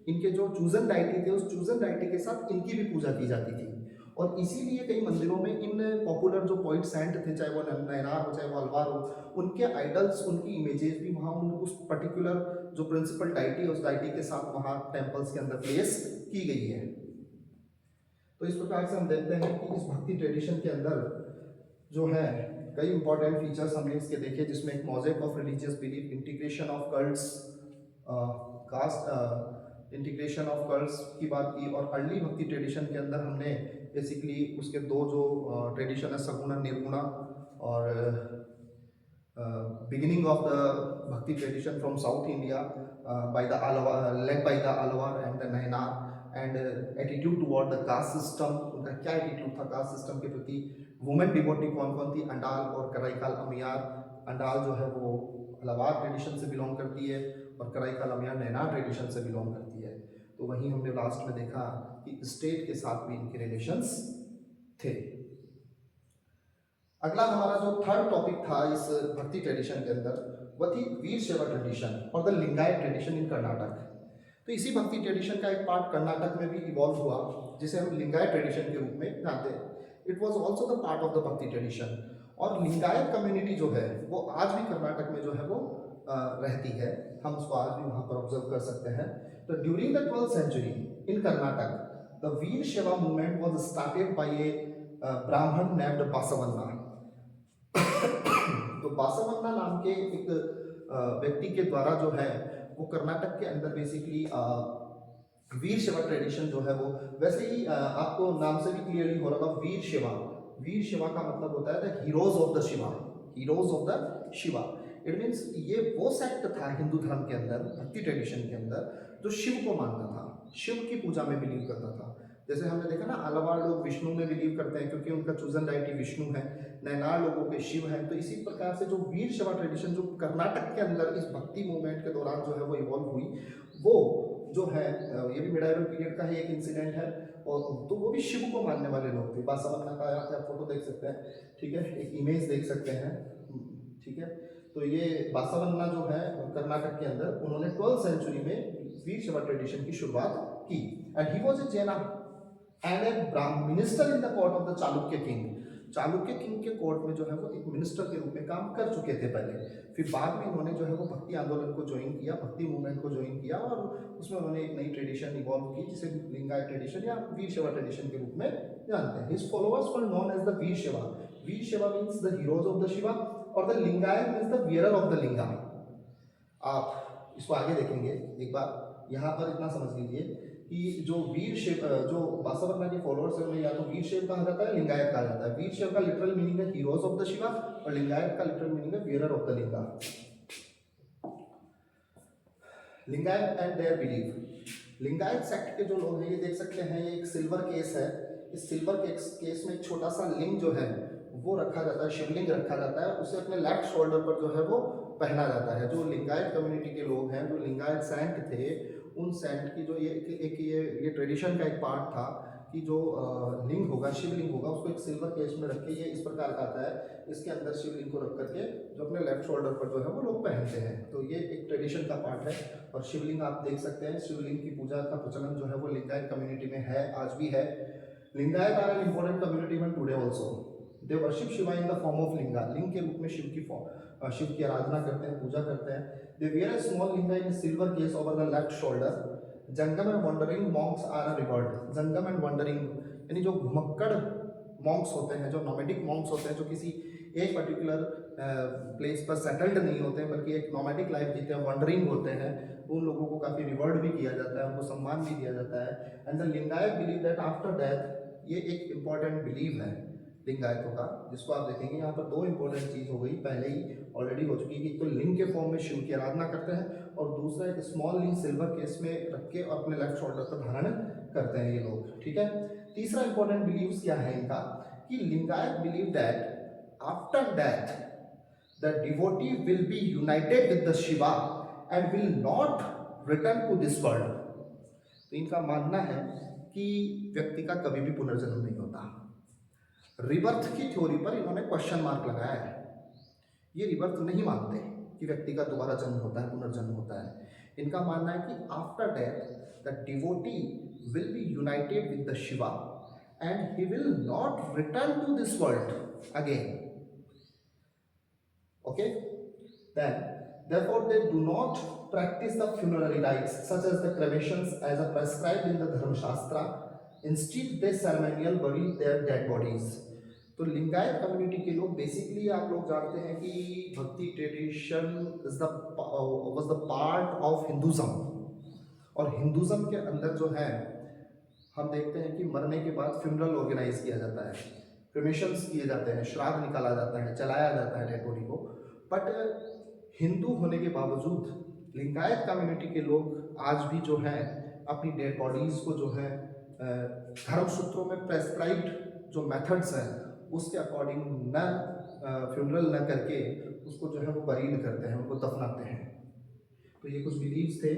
इनके जो चूजन डाइटी थे, उस चूजन डाइटी के साथ इनकी भी पूजा की जाती थी। और इसीलिए कई मंदिरों में इन पॉपुलर जो पोइट सेंट थे, चाहे वो नयनार हो चाहे वो अलवार हो, उनके आइडल्स, उनकी इमेजेस भी वहाँ उस पर्टिकुलर जो प्रिंसिपल डाइटी है उस डाइटी के साथ वहाँ टेम्पल्स के अंदर प्लेस की गई है। तो इस प्रकार से हम देखते हैं कि इस भक्ति ट्रेडिशन के अंदर जो है कई इंपॉर्टेंट फीचर्स हमने इसके देखे, जिसमें एक mosaic of religious belief, integration of cults, caste integration of cults की बात की, और अर्ली भक्ति ट्रेडिशन के अंदर हमने बेसिकली उसके दो जो ट्रेडिशन है, सगुणा निर्गुणा, और beginning of the Bhakti tradition from South India by the Alvar, led by the Alvar and the Nayanar, and attitude toward the caste system, उनका क्या एटीट्यूड था कास्ट सिस्टम के प्रति। वुमेन डिवोटी कौन कौन थी, अंडाल और कराईकाल अमियार। अंडाल जो है वो अलवार ट्रेडिशन से बिलोंग करती है और कराईकाल अमियार नैनार ट्रेडिशन से बिलोंग करती है। तो वहीं हमने लास्ट में देखा कि स्टेट के साथ भी इनके रिलेशंस थे। अगला हमारा जो थर्ड टॉपिक था इस भक्ति ट्रेडिशन के अंदर, वह थी वीर शैव ट्रेडिशन और the Lingayat tradition in Karnataka. तो इसी भक्ति ट्रेडिशन का एक पार्ट कर्नाटक में भी इवॉल्व हुआ, जिसे हम लिंगायत ट्रेडिशन के रूप में जानते हैं। It was also the part of the bhakti tradition. और लिंगायत कम्युनिटी जो है वो आज भी कर्नाटक में जो है वो रहती है, हम उसको आज भी वहाँ पर ऑब्जर्व कर सकते हैं। तो during the 12th century in Karnataka the Veer Shaiva movement was started by a Brahmin named Basavanna. तो बासवन्ना नाम के एक व्यक्ति के द्वारा जो है वो कर्नाटक के अंदर बेसिकली वीर शैव ट्रेडिशन जो है वो, वैसे ही आपको नाम से भी क्लियरली हो रहा था वीर शैव। वीर शैव का मतलब होता है the heroes of the Shiva, heroes of the Shiva. It means ये वो सेक्ट था हिंदू धर्म के अंदर, भक्ति ट्रेडिशन के अंदर, जो शिव को मानता था, शिव की पूजा में बिलीव करता था। जैसे हमने देखा ना, अलवार लोग विष्णु में बिलीव करते हैं क्योंकि उनका चूजन डाइटी विष्णु है, नैनार लोगों के शिव हैं। तो इसी प्रकार से जो वीर शैव ट्रेडिशन जो कर्नाटक के अंदर इस भक्ति मूवमेंट के दौरान जो है वो इवॉल्व हुई, वो जो है ये भी मिडाइवल पीरियड का ही एक इंसिडेंट है। और तो वो भी शिव को मानने वाले लोग थे। बासवन्ना का यहाँ पे आप फोटो देख सकते हैं, ठीक है, एक इमेज देख सकते हैं, ठीक है। तो ये बासवन्ना जो है कर्नाटक के अंदर, उन्होंने 12th सेंचुरी में वीर शैव ट्रेडिशन की शुरुआत की। एंड ही वॉज ए जैना and A minister in the court of the Chalukya king. Chalukya king के कोर्ट में जो है वो एक मिनिस्टर के रूप में काम कर चुके थे पहले। फिर बाद में इन्होंने जो है वो भक्ति आंदोलन को ज्वाइन किया, भक्ति मूवमेंट को ज्वाइन किया, और उसमें उन्होंने एक नई ट्रेडिशन इवॉल्व की जिसे लिंगायत ट्रेडिशन या वीर शैव ट्रेडिशन के रूप में जानते हैं। His followers were known as the Veer Shaiva. Veer Shaiva means the heroes of the Shiva, और the Lingayat means the wearer of the linga. आप इसको आगे देखेंगे एक बार, यहाँ पर इतना समझ लीजिए कि जो वीर शैव, जो बासवन्ना के फॉलोअर्स हैं उन्हें या तो वीर शैव कहा जाता है, लिंगायत कहा जाता है। वीर शैव का लिटरल मीनिंग है हीरोज ऑफ द शिवा, और लिंगायत का लिटरल मीनिंग है wearer of the linga. Lingayat and their belief. Lingayat sect के जो लोग हैं, ये देख सकते हैं, ये एक सिल्वर केस है। इस सिल्वर केस में एक छोटा सा लिंग जो है वो रखा जाता है, शिवलिंग रखा जाता है, उसे अपने लेफ्ट शोल्डर पर जो है वो पहना जाता है। जो लिंगायत कम्युनिटी के लोग हैं, जो लिंगायत सेंट थे, उन सेंट की जो ये ट्रेडिशन का एक पार्ट था कि जो लिंग होगा, शिवलिंग होगा, उसको एक सिल्वर केस में रख के, ये इस प्रकार का आता है, इसके अंदर शिवलिंग को रख करके जो अपने लेफ्ट शोल्डर पर जो है वो लोग पहनते हैं। तो ये एक ट्रेडिशन का पार्ट है। और शिवलिंग आप देख सकते हैं, शिवलिंग की पूजा का प्रचलन जो है वो लिंगायत कम्युनिटी में है, आज भी है। Lingayat are an important community even today also. They worship Shiva in the form of linga. लिंग के रूप में शिव की आराधना करते हैं, पूजा करते हैं। They wear a small linga in a silver case over the left shoulder. Jangam and wandering monks are revered. Jangam and wandering यानी जो घुमक्कड़ मॉन्क्स होते हैं, जो नोमैडिक मॉन्क्स होते हैं, जो किसी एक पर्टिकुलर प्लेस पर सेटल्ड नहीं होते हैं बल्कि एक नोमैडिक लाइफ जीते हैं, वंडरिंग होते हैं, उन लोगों को काफ़ी रिवर्ड भी किया जाता है, उनको सम्मान भी दिया जाता है। And the Lingayat believe that after death, ये एक इम्पॉर्टेंट बिलीव है लिंगायतों का, जिसको आप देखेंगे यहाँ पर दो इंपॉर्टेंट चीज़ हो गई, पहले ही ऑलरेडी हो चुकी कि तो लिंग के फॉर्म में शिव की आराधना करते हैं, और दूसरा एक स्मॉल लिंग सिल्वर केस में रख के और अपने लेफ्ट शोल्डर पर धारण करते हैं ये लोग, ठीक है। तीसरा इंपॉर्टेंट बिलीव्स क्या है इनका, कि Lingayat believe that after death the devotee will be united with the Shiva and will not return to this world. तो इनका मानना है कि व्यक्ति का कभी भी पुनर्जन्म नहीं होता। रिबर्थ की थ्योरी पर इन्होंने क्वेश्चन मार्क लगाया है। ये रिबर्थ नहीं मानते कि व्यक्ति का दोबारा जन्म होता है, पुनर्जन्म होता है। इनका मानना है कि after death the devotee will be united with the Shiva and he will not return to this world again. Okay, then therefore they do not practice the funerary rites such as the cremations as are prescribed in the Dharma Shastra. Instead they ceremonial bury their dead bodies. तो Lingayat community के लोग basically आप लोग जानते हैं कि भक्ति tradition is the was the part of Hinduism, और हिंदुज्म के अंदर जो है हम देखते हैं कि मरने के बाद फ्यूनरल ऑर्गेनाइज किया जाता है, क्रिमेशंस किए जाते हैं, श्राद्ध निकाला जाता है, जलाया जाता है डेड बॉडी को। बट हिंदू होने के बावजूद लिंगायत कम्युनिटी के लोग आज भी जो है अपनी डेड बॉडीज़ को जो है धर्मसूत्रों में प्रेस्क्राइब्ड जो मेथड्स हैं उसके अकॉर्डिंग न फ्यूनरल न करके उसको जो है वो बरीड करते हैं, उनको दफनाते हैं। तो ये कुछ बिलीव्स थे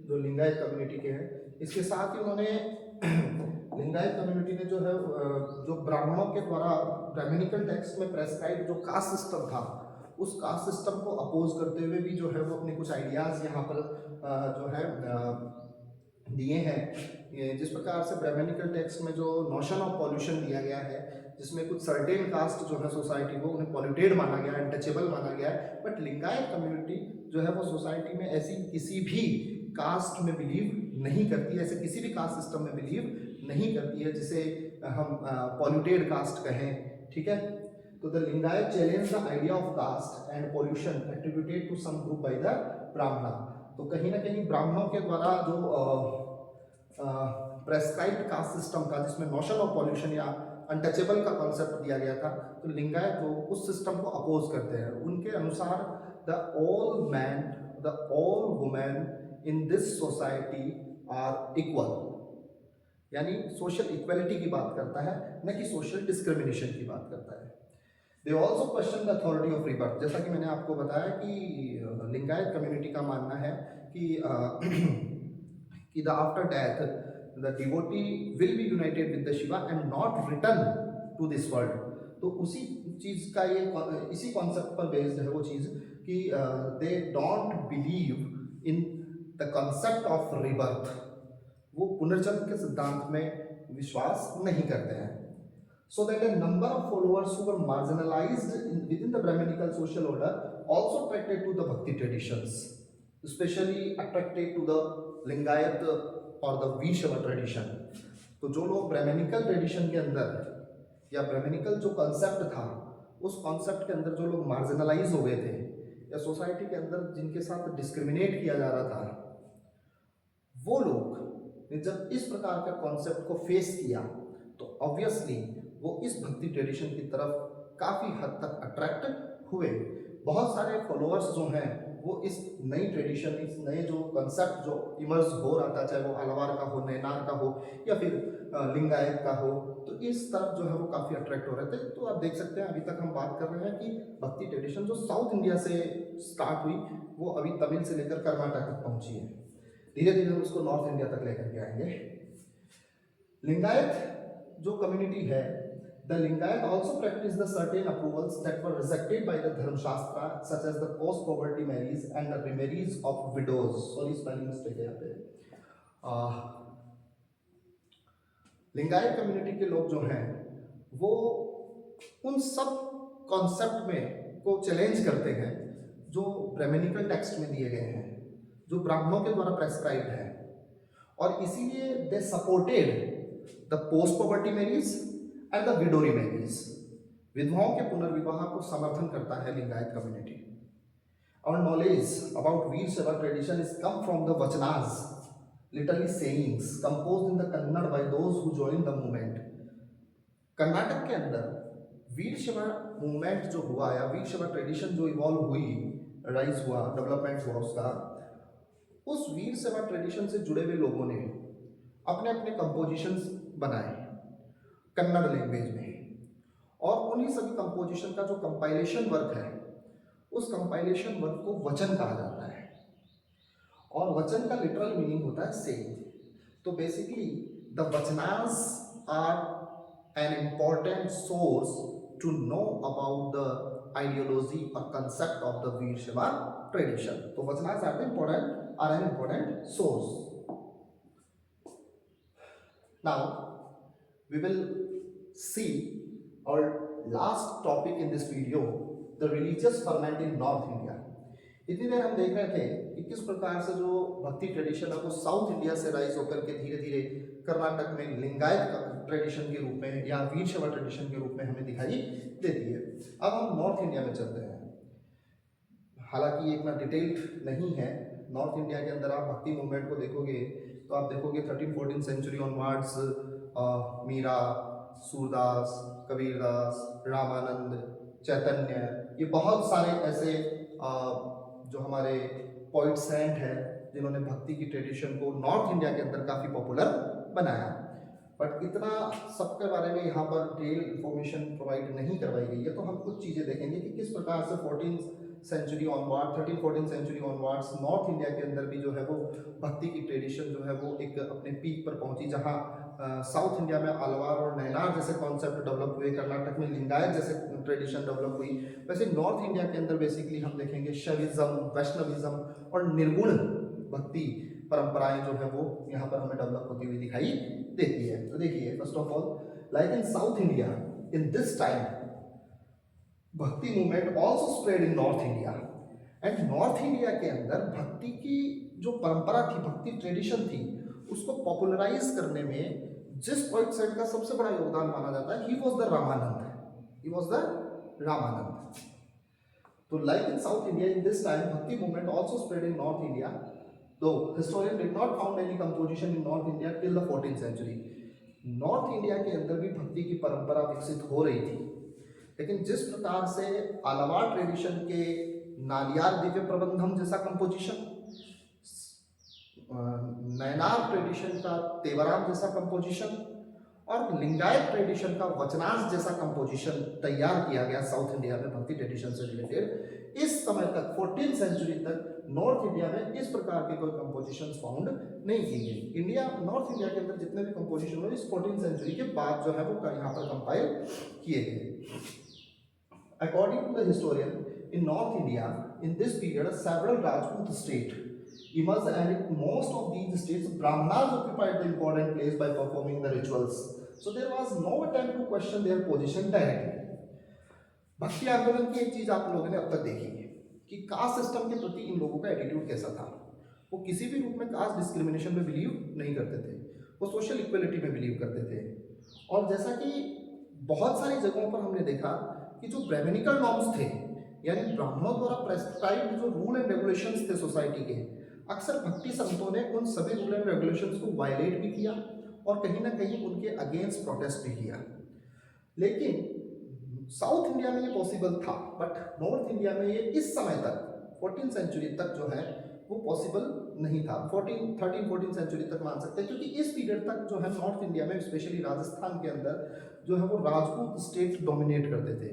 जो लिंगायत कम्युनिटी के हैं। इसके साथ ही उन्होंने लिंगायत कम्युनिटी ने जो है जो ब्राह्मणों के द्वारा ब्राह्मणिकल टेक्स्ट में प्रेस्क्राइब जो कास्ट सिस्टम था उस कास्ट सिस्टम को अपोज करते हुए भी जो है वो अपने कुछ आइडियाज़ यहाँ पर जो है दिए हैं। जिस प्रकार से ब्राह्मणिकल टेक्स्ट में जो नोशन ऑफ पॉल्यूशन दिया गया है, जिसमें कुछ सर्टेन कास्ट जो है सोसाइटी को उन्हें पॉल्यूटेड माना गया है, अनटचेबल माना गया है, बट लिंगायत कम्युनिटी जो है वो सोसाइटी में ऐसी किसी भी कास्ट में बिलीव नहीं करती है, ऐसे किसी भी कास्ट सिस्टम में बिलीव नहीं करती है जिसे हम पॉल्यूटेड कास्ट कहें। ठीक है, तो the Lingayat challenge the idea of caste and pollution attributed to some group by the Brahmana. तो कहीं ना कहीं ब्राह्मणों के द्वारा जो प्रेस्क्राइब्ड कास्ट सिस्टम था जिसमें नोशन ऑफ पॉल्यूशन या अनटचेबल का कॉन्सेप्ट दिया गया था, तो लिंगायत वो उस सिस्टम को अपोज करते हैं। उनके अनुसार the all man the all women in this society are equal, यानी सोशल इक्वलिटी की बात करता है, न कि सोशल डिस्क्रिमिनेशन की बात करता है। They also question the authority of rebirth. जैसा कि मैंने आपको बताया कि लिंगायत कम्युनिटी का मानना है कि the after death the devotee will be united with the Shiva and not return to this world. तो उसी चीज़ का ये इसी कॉन्सेप्ट पर बेस्ड है वो चीज़ कि they don't believe in the concept of rebirth. वो पुनर्जन्म के सिद्धांत में विश्वास नहीं करते हैं। So that a number of followers who were marginalized within the Brahminical social order also attracted to the Bhakti traditions, especially attracted to the Lingayat or the Vaishnava tradition. तो जो लोग ब्राह्मणिकल ट्रेडिशन के अंदर या Brahminical जो concept था उस concept के अंदर जो लोग मार्जिनलाइज हो गए थे या सोसाइटी के अंदर जिनके साथ डिस्क्रिमिनेट किया जा रहा था, वो लोग ने जब इस प्रकार का कॉन्सेप्ट को फेस किया तो ऑब्वियसली वो इस भक्ति ट्रेडिशन की तरफ काफ़ी हद तक अट्रैक्ट हुए। बहुत सारे फॉलोअर्स जो हैं वो इस नई ट्रेडिशन, इस नए जो कंसेप्ट जो इमर्ज हो रहा था, चाहे वो अलवार का हो, नैनार का हो या फिर लिंगायत का हो, तो इस तरफ जो है वो काफ़ी अट्रैक्ट हो रहे थे। तो आप देख सकते हैं अभी तक हम बात कर रहे हैं कि भक्ति ट्रेडिशन जो साउथ इंडिया से स्टार्ट हुई वो अभी तमिल से लेकर कर्नाटक तक पहुँची है। धीरे धीरे हम उसको नॉर्थ इंडिया तक लेकर के आएंगे। लिंगायत जो कम्युनिटी है, the Lingayat also practice the certain approvals that were rejected by the Dharma Shastra, such as the post poverty marriage and the remarriage of widows. Sorry, spelling mistake है यहाँ पे। Lingayat community के लोग जो हैं वो उन सब कॉन्सेप्ट में को चैलेंज करते हैं जो ब्राह्मणिकल टेक्स्ट में दिए गए हैं, जो ब्राह्मणों के द्वारा प्रेस्क्राइब्ड है, और इसीलिए they supported the post puberty marriage and the widow marriage. विधवाओं के पुनर्विवाह को समर्थन करता है Lingayat community. Our knowledge about Veer Shaiva tradition is come from the vachanas, literally sayings composed in the Kannada by those who joined the movement। Karnataka के अंदर वीर Shaiva movement जो हुआ या वीर शैव ट्रेडिशन जो इवॉल्व हुई, राइज हुआ, डेवलपमेंट हुआ उसका, उस वीर शैव ट्रेडिशन से जुड़े हुए लोगों ने अपने अपने कंपोजिशंस बनाए कन्नड़ लैंग्वेज में, और उन्हीं सभी कंपोजिशन का जो कंपाइलेशन वर्क है उस कंपाइलेशन वर्क को वचन कहा जाता है, और वचन का लिटरल मीनिंग होता है सेइंग। तो basically the Vachanas are an important source to know about the ideology or concept of the Veer Shiva tradition. So Vachanas are an important source. Now we will see our last topic in this video, the religious ferment in North India. इतनी देर हम देख रहे थे कि किस प्रकार से जो भक्ति ट्रेडिशन है वो साउथ इंडिया से राइज होकर के धीरे धीरे कर्नाटक में लिंगायत ट्रेडिशन के रूप में या वीर शैव ट्रेडिशन के रूप में हमें दिखाई देती है। अब हम नॉर्थ इंडिया में चलते हैं। हालांकि इतना डिटेल्ड नहीं है। नॉर्थ इंडिया के अंदर आप भक्ति मूवमेंट को देखोगे तो आप देखोगे 13-14 सेंचुरी ऑनवर्ड्स मीरा, सूरदास, कबीरदास, रामानंद, चैतन्य, ये बहुत सारे ऐसे जो हमारे पोइट सेंट हैं जिन्होंने भक्ति की ट्रेडिशन को नॉर्थ इंडिया के अंदर काफ़ी पॉपुलर बनाया। बट इतना सबके बारे में यहाँ पर डिटेल इंफॉर्मेशन प्रोवाइड नहीं करवाई गई है। तो हम कुछ चीज़ें देखेंगे कि किस प्रकार से 13 century onward 13-14 century onwards north India के अंदर भी जो है वो भक्ति की ट्रेडिशन जो है वो एक अपने पीक पर पहुंची। जहाँ साउथ इंडिया में अलवार और नैनार जैसे कॉन्सेप्ट डेवलप हुए, कर्नाटक में लिंगायत जैसे ट्रेडिशन डेवलप हुई, वैसे नॉर्थ इंडिया के अंदर बेसिकली हम देखेंगे शैविज्म, वैष्णविज्म और निर्गुण भक्ति परंपराएं जो है वो यहाँ पर हमें डेवलप होती हुई दिखाई देती है। तो देखिए, first of all like in south India in this time bhakti movement also spread in north India. And north India के अंदर भक्ति की जो परंपरा थी, भक्ति ट्रेडिशन थी, उसको पॉपुलराइज करने में जिस पॉइंट सेट का सबसे बड़ा योगदान माना जाता है, ही वॉज द रामानंद। तो like in south India in this time bhakti movement also spread in north India, though historian did not found any composition in north India till the 14th century. North India के अंदर भी भक्ति की परंपरा विकसित हो रही थी, लेकिन जिस प्रकार से आलवार ट्रेडिशन के नालियार दिव्य प्रबंधम जैसा कंपोजिशन, नैनार ट्रेडिशन का तेवराम जैसा कंपोजिशन और लिंगायत ट्रेडिशन का वचनांश जैसा कंपोजिशन तैयार किया गया साउथ इंडिया में भक्ति ट्रेडिशन से रिलेटेड, इस समय तक 14th सेंचुरी तक नॉर्थ इंडिया में इस प्रकार के कोई कंपोजिशन फाउंड नहीं की गई। नॉर्थ इंडिया के अंदर जितने भी कंपोजिशन हुए इस 14th सेंचुरी के बाद जो है वो यहाँ पर कंपाइल किए गए। According to the historian, in North India, in this period, several Rajput states emerged, and in most of these states, Brahmanas occupied the important place by performing the rituals. So there was no attempt to question their position directly. भक्ति आंदोलन की एक चीज आप लोगों ने अब तक देखी है कि कास्ट सिस्टम के प्रति इन लोगों का एटीट्यूड कैसा था। वो किसी भी रूप में कास्ट डिस्क्रिमिनेशन में बिलीव नहीं करते थे, वो सोशल इक्वलिटी में बिलीव करते थे। और जैसा कि बहुत सारी जगहों पर हमने देखा कि जो ब्राह्मणिकल नॉर्म्स थे, यानी ब्राह्मणों द्वारा प्रेस्क्राइब्ड जो रूल एंड रेगुलेशंस थे सोसाइटी के, अक्सर भक्ति संतों ने उन सभी रूल एंड रेगुलेशंस को वायलेट भी किया और कहीं ना कहीं उनके अगेंस्ट प्रोटेस्ट भी किया। लेकिन साउथ इंडिया में ये पॉसिबल था, बट नॉर्थ इंडिया में ये इस समय तक 14th सेंचुरी तक जो है वो पॉसिबल नहीं था। 13-14 सेंचुरी तक मान सकते हैं, क्योंकि इस पीरियड तक जो है नॉर्थ इंडिया में स्पेशली राजस्थान के अंदर जो है वो राजपूत स्टेट डोमिनेट करते थे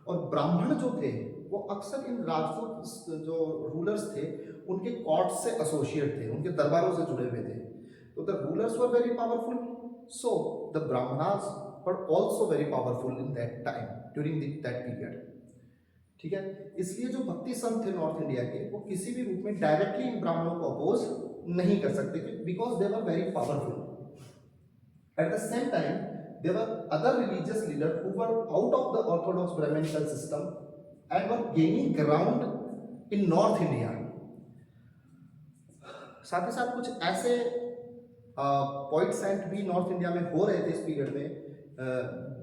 और ब्राह्मण जो थे वो अक्सर इन राजपूत जो रूलर्स थे उनके कोर्ट से एसोसिएट थे, उनके दरबारों से जुड़े हुए थे। तो the rulers were very powerful, so the Brahmanas were also very powerful in that time during that period. ठीक है, इसलिए जो भक्ति संत थे नॉर्थ इंडिया के वो किसी भी रूप में डायरेक्टली इन ब्राह्मणों को अपोज नहीं कर सकते, because they were very powerful. At the same time there were other religious leaders who were out of the orthodox Brahminical system and were gaining ground in North India. साथ ही साथ कुछ ऐसे point Saint भी north India में हो रहे थे इस पीरियड में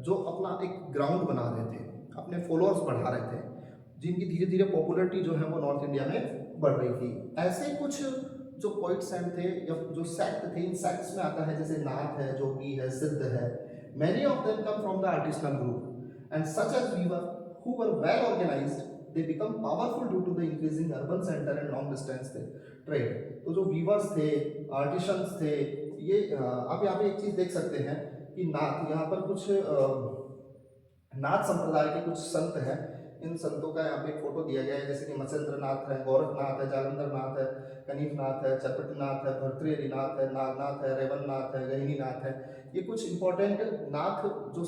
जो अपना एक ग्राउंड बना रहे थे, अपने फॉलोअर्स बढ़ा रहे थे, जिनकी धीरे धीरे पॉपुलरिटी जो है वो नॉर्थ इंडिया में बढ़ रही थी। ऐसे कुछ जो पॉइंट सेंट थे या जो सेक्ट थे, इन सेक्ट्स में आता है जैसे नाथ है, जोगी है, सिद्ध है। Many of them come from the artisanal group, and such as weaver who were well organized, they become powerful due to the increasing urban center and long distance trade. तो जो वीवर्स थे, आर्टिसंस थे, ये आप यहाँ पे एक चीज देख सकते हैं कि नाथ, यहाँ पर कुछ नाथ संप्रदाय के कुछ संत हैं इन संतों का यहाँ पे एक फोटो दिया गया है, जैसे कि मत्स्येंद्रनाथ है, गोरखनाथ है, जालंधरनाथ है, कनीफनाथ है, चरपटनाथ है, भर्तृहरिनाथ है, नागनाथ है, रेवन्नाथ है, गहिनीनाथ है। ये कुछ इंपॉर्टेंट नाथ जो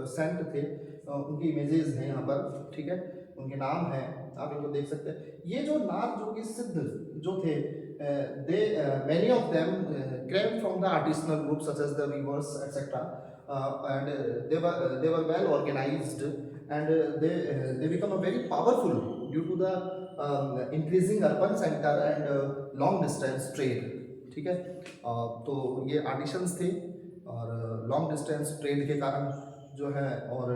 सेंट थे, उनकी इमेजेस हैं यहाँ पर, ठीक है, उनके नाम हैं, आप इनको देख सकते हैं। ये जो नाथ जो कि सिद्ध जो थे, they many of them came from the artisanal groups such as the weavers etc. And they were well organized, and they become a very powerful due to the increasing urban center and long distance trade, ठीक है। तो ये artisans थे, और long distance trade के कारण जो है, और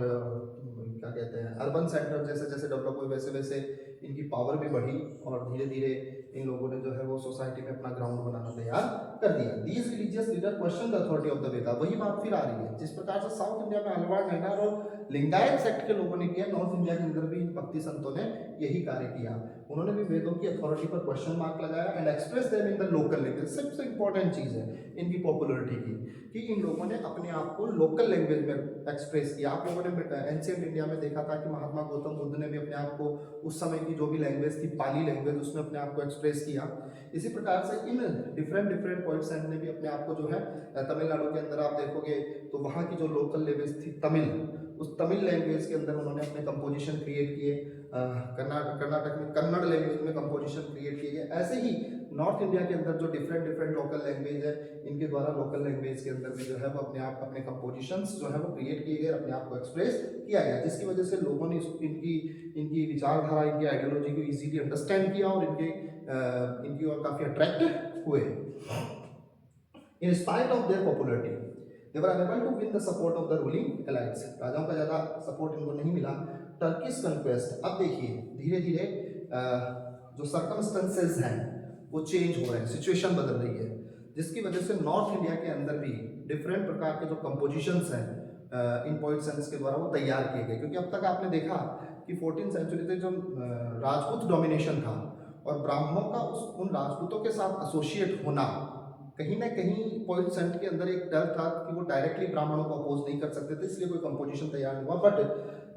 क्या कहते हैं, अर्बन सेंटर जैसे जैसे डेवलप हुए वैसे वैसे इनकी पावर भी बढ़ी, और धीरे धीरे इन लोगों ने जो है वो सोसाइटी में अपना ग्राउंड बनाना तैयार कर दिया। These religious leader question the authority of the Veda. वही बात फिर आ रही है, जिस प्रकार से साउथ इंडिया में अलवार, नैनार और लिंगायत सेक्ट के लोगों ने किया, नॉर्थ इंडिया के अंदर भी इन भक्ति संतों ने यही कार्य किया। उन्होंने भी वेदों की अथॉरिटी पर क्वेश्चन मार्क लगाया and express them in the local language. सबसे इंपॉर्टेंट चीज है इनकी पॉपुलरिटी की, कि इन लोगों ने अपने आप को लोकल लैंग्वेज में एक्सप्रेस किया। आप लोगों ने एंशिएंट इंडिया में देखा था कि महात्मा गौतम बुद्ध ने भी अपने आप को उस समय की जो भी लैंग्वेज थी, पाली लैंग्वेज, उसमें अपने आप को एक्सप्रेस किया। इसी प्रकार से इन डिफरेंट डिफरेंट पोइट्स ने भी अपने आप को जो है, तमिलनाडु के अंदर आप देखोगे तो वहाँ की जो लोकल लैंग्वेज थी तमिल, उस तमिल लैंग्वेज के अंदर उन्होंने अपने कंपोजिशन क्रिएट किए। कर्नाटक में कन्नड़ लैंग्वेज में कंपोजिशन क्रिएट किए गए। ऐसे ही नॉर्थ इंडिया के अंदर जो डिफरेंट डिफरेंट लोकल लैंग्वेज है, इनके द्वारा लोकल लैंग्वेज के अंदर भी जो है वो अपने आप अपने कंपोजिशंस जो है वो क्रिएट किए गए, अपने आप को एक्सप्रेस किया गया, जिसकी वजह से लोगों ने इनकी इनकी विचारधारा, इनकी आइडियोलॉजी को इजीली अंडरस्टैंड किया, और इनकी ओर काफ़ी अट्रैक्ट हुए। In spite of their popularity they were unable to win the support of the ruling elites। राजाओं का ज़्यादा सपोर्ट इनको नहीं मिला। टर्किश कन्क्वेस्ट, अब देखिए धीरे धीरे जो सर्कमस्टेंसेस हैं वो चेंज हो रहे हैं, सिचुएशन बदल रही है, जिसकी वजह से नॉर्थ इंडिया के अंदर भी डिफरेंट प्रकार के जो कंपोजिशंस हैं इन पोइट्स के द्वारा वो तैयार किए गए। क्योंकि अब तक आपने देखा कि 14वीं सेंचुरी तक जो राजपूत डोमिनेशन था, और ब्राह्मणों का उन राजपूतों के साथ एसोसिएट होना, कहीं ना कहीं पोइट सेंट के अंदर एक डर था कि वो डायरेक्टली ब्राह्मणों को अपोज नहीं कर सकते थे, इसलिए कोई कंपोजिशन तैयार नहीं हुआ। बट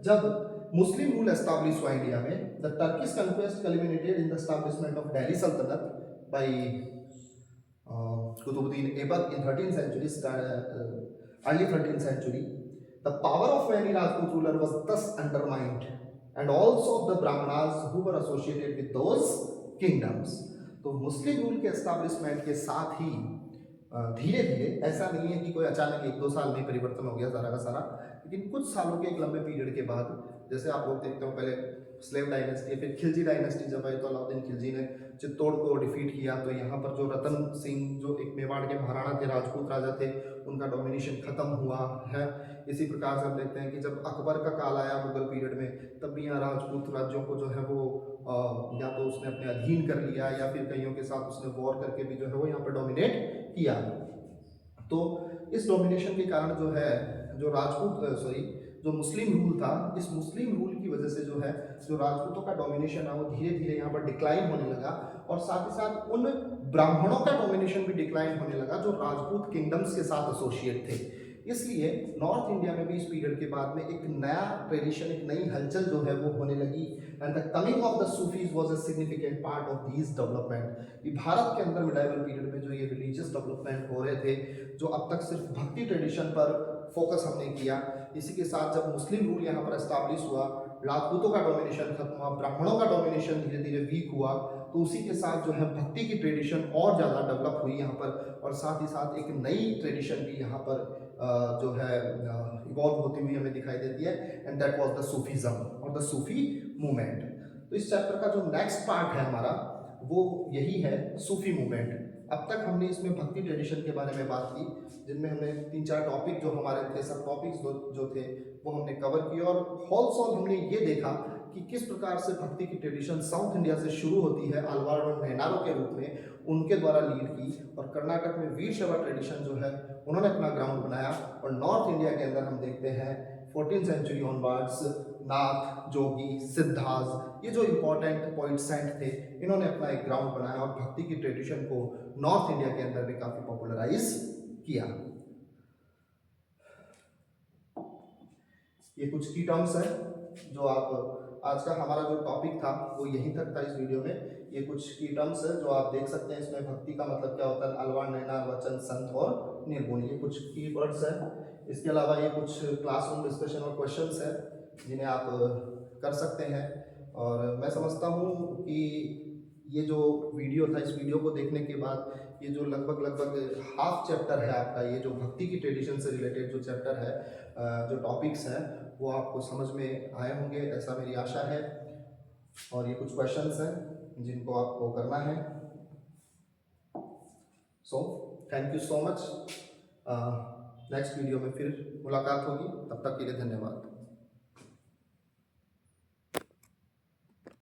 जब मुस्लिम रूल एस्टैब्लिश हुआ इंडिया में, the Turkish conquest culminated in the establishment of Delhi सल्तनत bye Qutubuddin Aibak in 13th century, early 13th century। The power of many Rajput ruler was thus undermined, and also of the Brahmanas who were associated with those kingdoms। तो मुस्लिम rule के establishment के साथ ही धीरे धीरे, ऐसा नहीं है कि कोई अचानक 1-2 साल में परिवर्तन हो गया सारा का सारा, लेकिन कुछ सालों के एक लंबे पीरियड के बाद, जैसे आप लोग देखते हो पहले स्लेव डायनेस्टी, फिर खिलजी डायनेस्टी जब आई तो अलाउद्दीन खिलजी ने चित्तौड़ को डिफीट किया, तो यहाँ पर जो रतन सिंह जो एक मेवाड़ के महाराणा थे, राजपूत राजा थे, उनका डोमिनेशन खत्म हुआ है। इसी प्रकार से हम देखते हैं कि जब अकबर का काल आया मुगल पीरियड में, तब भी यहाँ राजपूत राज्यों को जो है वो या तो उसने अपने अधीन कर लिया, या फिर कईयों के साथ उसने वॉर करके भी जो है वो यहाँ पर डोमिनेट किया। तो इस डोमिनेशन के कारण जो है, जो राजपूत जो मुस्लिम रूल था, इस मुस्लिम रूल की वजह से जो है जो राजपूतों का डोमिनेशन है वो धीरे धीरे यहाँ पर डिक्लाइन होने लगा, और साथ ही साथ उन ब्राह्मणों का डोमिनेशन भी डिक्लाइन होने लगा जो राजपूत किंगडम्स के साथ एसोसिएट थे। इसलिए नॉर्थ इंडिया में भी इस पीरियड के बाद में एक नया ट्रेडिशन, एक नई हलचल जो है वो होने लगी, and the coming of the Sufis was a significant part of these development. ये भारत के अंदर मिडाइवल पीरियड में जो ये रिलीजियस डेवलपमेंट हो रहे थे, जो अब तक सिर्फ भक्ति ट्रेडिशन पर फोकस हमने किया, इसी के साथ जब मुस्लिम रूल यहाँ पर एस्टैब्लिश हुआ, राजपूतों का डोमिनेशन खत्म हुआ, ब्राह्मणों का डोमिनेशन धीरे धीरे वीक हुआ, तो उसी के साथ जो है भक्ति की ट्रेडिशन और ज़्यादा डेवलप हुई यहाँ पर, और साथ ही साथ एक नई ट्रेडिशन भी यहाँ पर जो है इवॉल्व होती हुई हमें दिखाई देती है, and that was the Sufism और द सूफी मूवमेंट। तो इस चैप्टर का जो नेक्स्ट पार्ट है हमारा, वो यही है सूफी मूवमेंट। अब तक हमने इसमें भक्ति ट्रेडिशन के बारे में बात की, जिनमें हमने 3-4 टॉपिक जो हमारे थे, सब टॉपिक्स जो थे वो हमने कवर किए, और होल सॉल हमने ये देखा कि किस प्रकार से भक्ति की ट्रेडिशन साउथ इंडिया से शुरू होती है अलवार और नैनारों के रूप में, उनके द्वारा लीड की, और कर्नाटक में वीर शैव ट्रेडिशन जो है उन्होंने अपना ग्राउंड बनाया, और नॉर्थ इंडिया के अंदर हम देखते हैं 14th century ऑनवर्ड्स नाथ, जोगी, सिद्धार्थ, ये जो इम्पोर्टेंट पोइट सेंट थे, इन्होंने अपना एक ग्राउंड बनाया और भक्ति की ट्रेडिशन को नॉर्थ इंडिया के अंदर भी काफी पॉपुलराइज किया। ये कुछ की टर्म्स है जो आप आज का हमारा जो टॉपिक था वो यहीं तक था इस वीडियो में। ये कुछ की टर्म्स है जो आप देख सकते हैं। इसमें भक्ति का मतलब क्या होता है, अलवा, नैना, वचन, संत और निर्गुण, ये कुछ की वर्ड्स हैं। इसके अलावा ये कुछ क्लासरूम डिस्कशन और क्वेश्चंस हैं जिन्हें आप कर सकते हैं। और मैं समझता हूँ कि ये जो वीडियो था, इस वीडियो को देखने के बाद ये जो लगभग हाफ चैप्टर है आपका, ये जो भक्ति की ट्रेडिशन से रिलेटेड जो चैप्टर है, जो टॉपिक्स हैं, वो आपको समझ में आए होंगे ऐसा मेरी आशा है। और ये कुछ क्वेश्चंस हैं जिनको आपको करना है। So thank you so much. Next video में फिर मुलाकात होगी, तब तक के लिए धन्यवाद।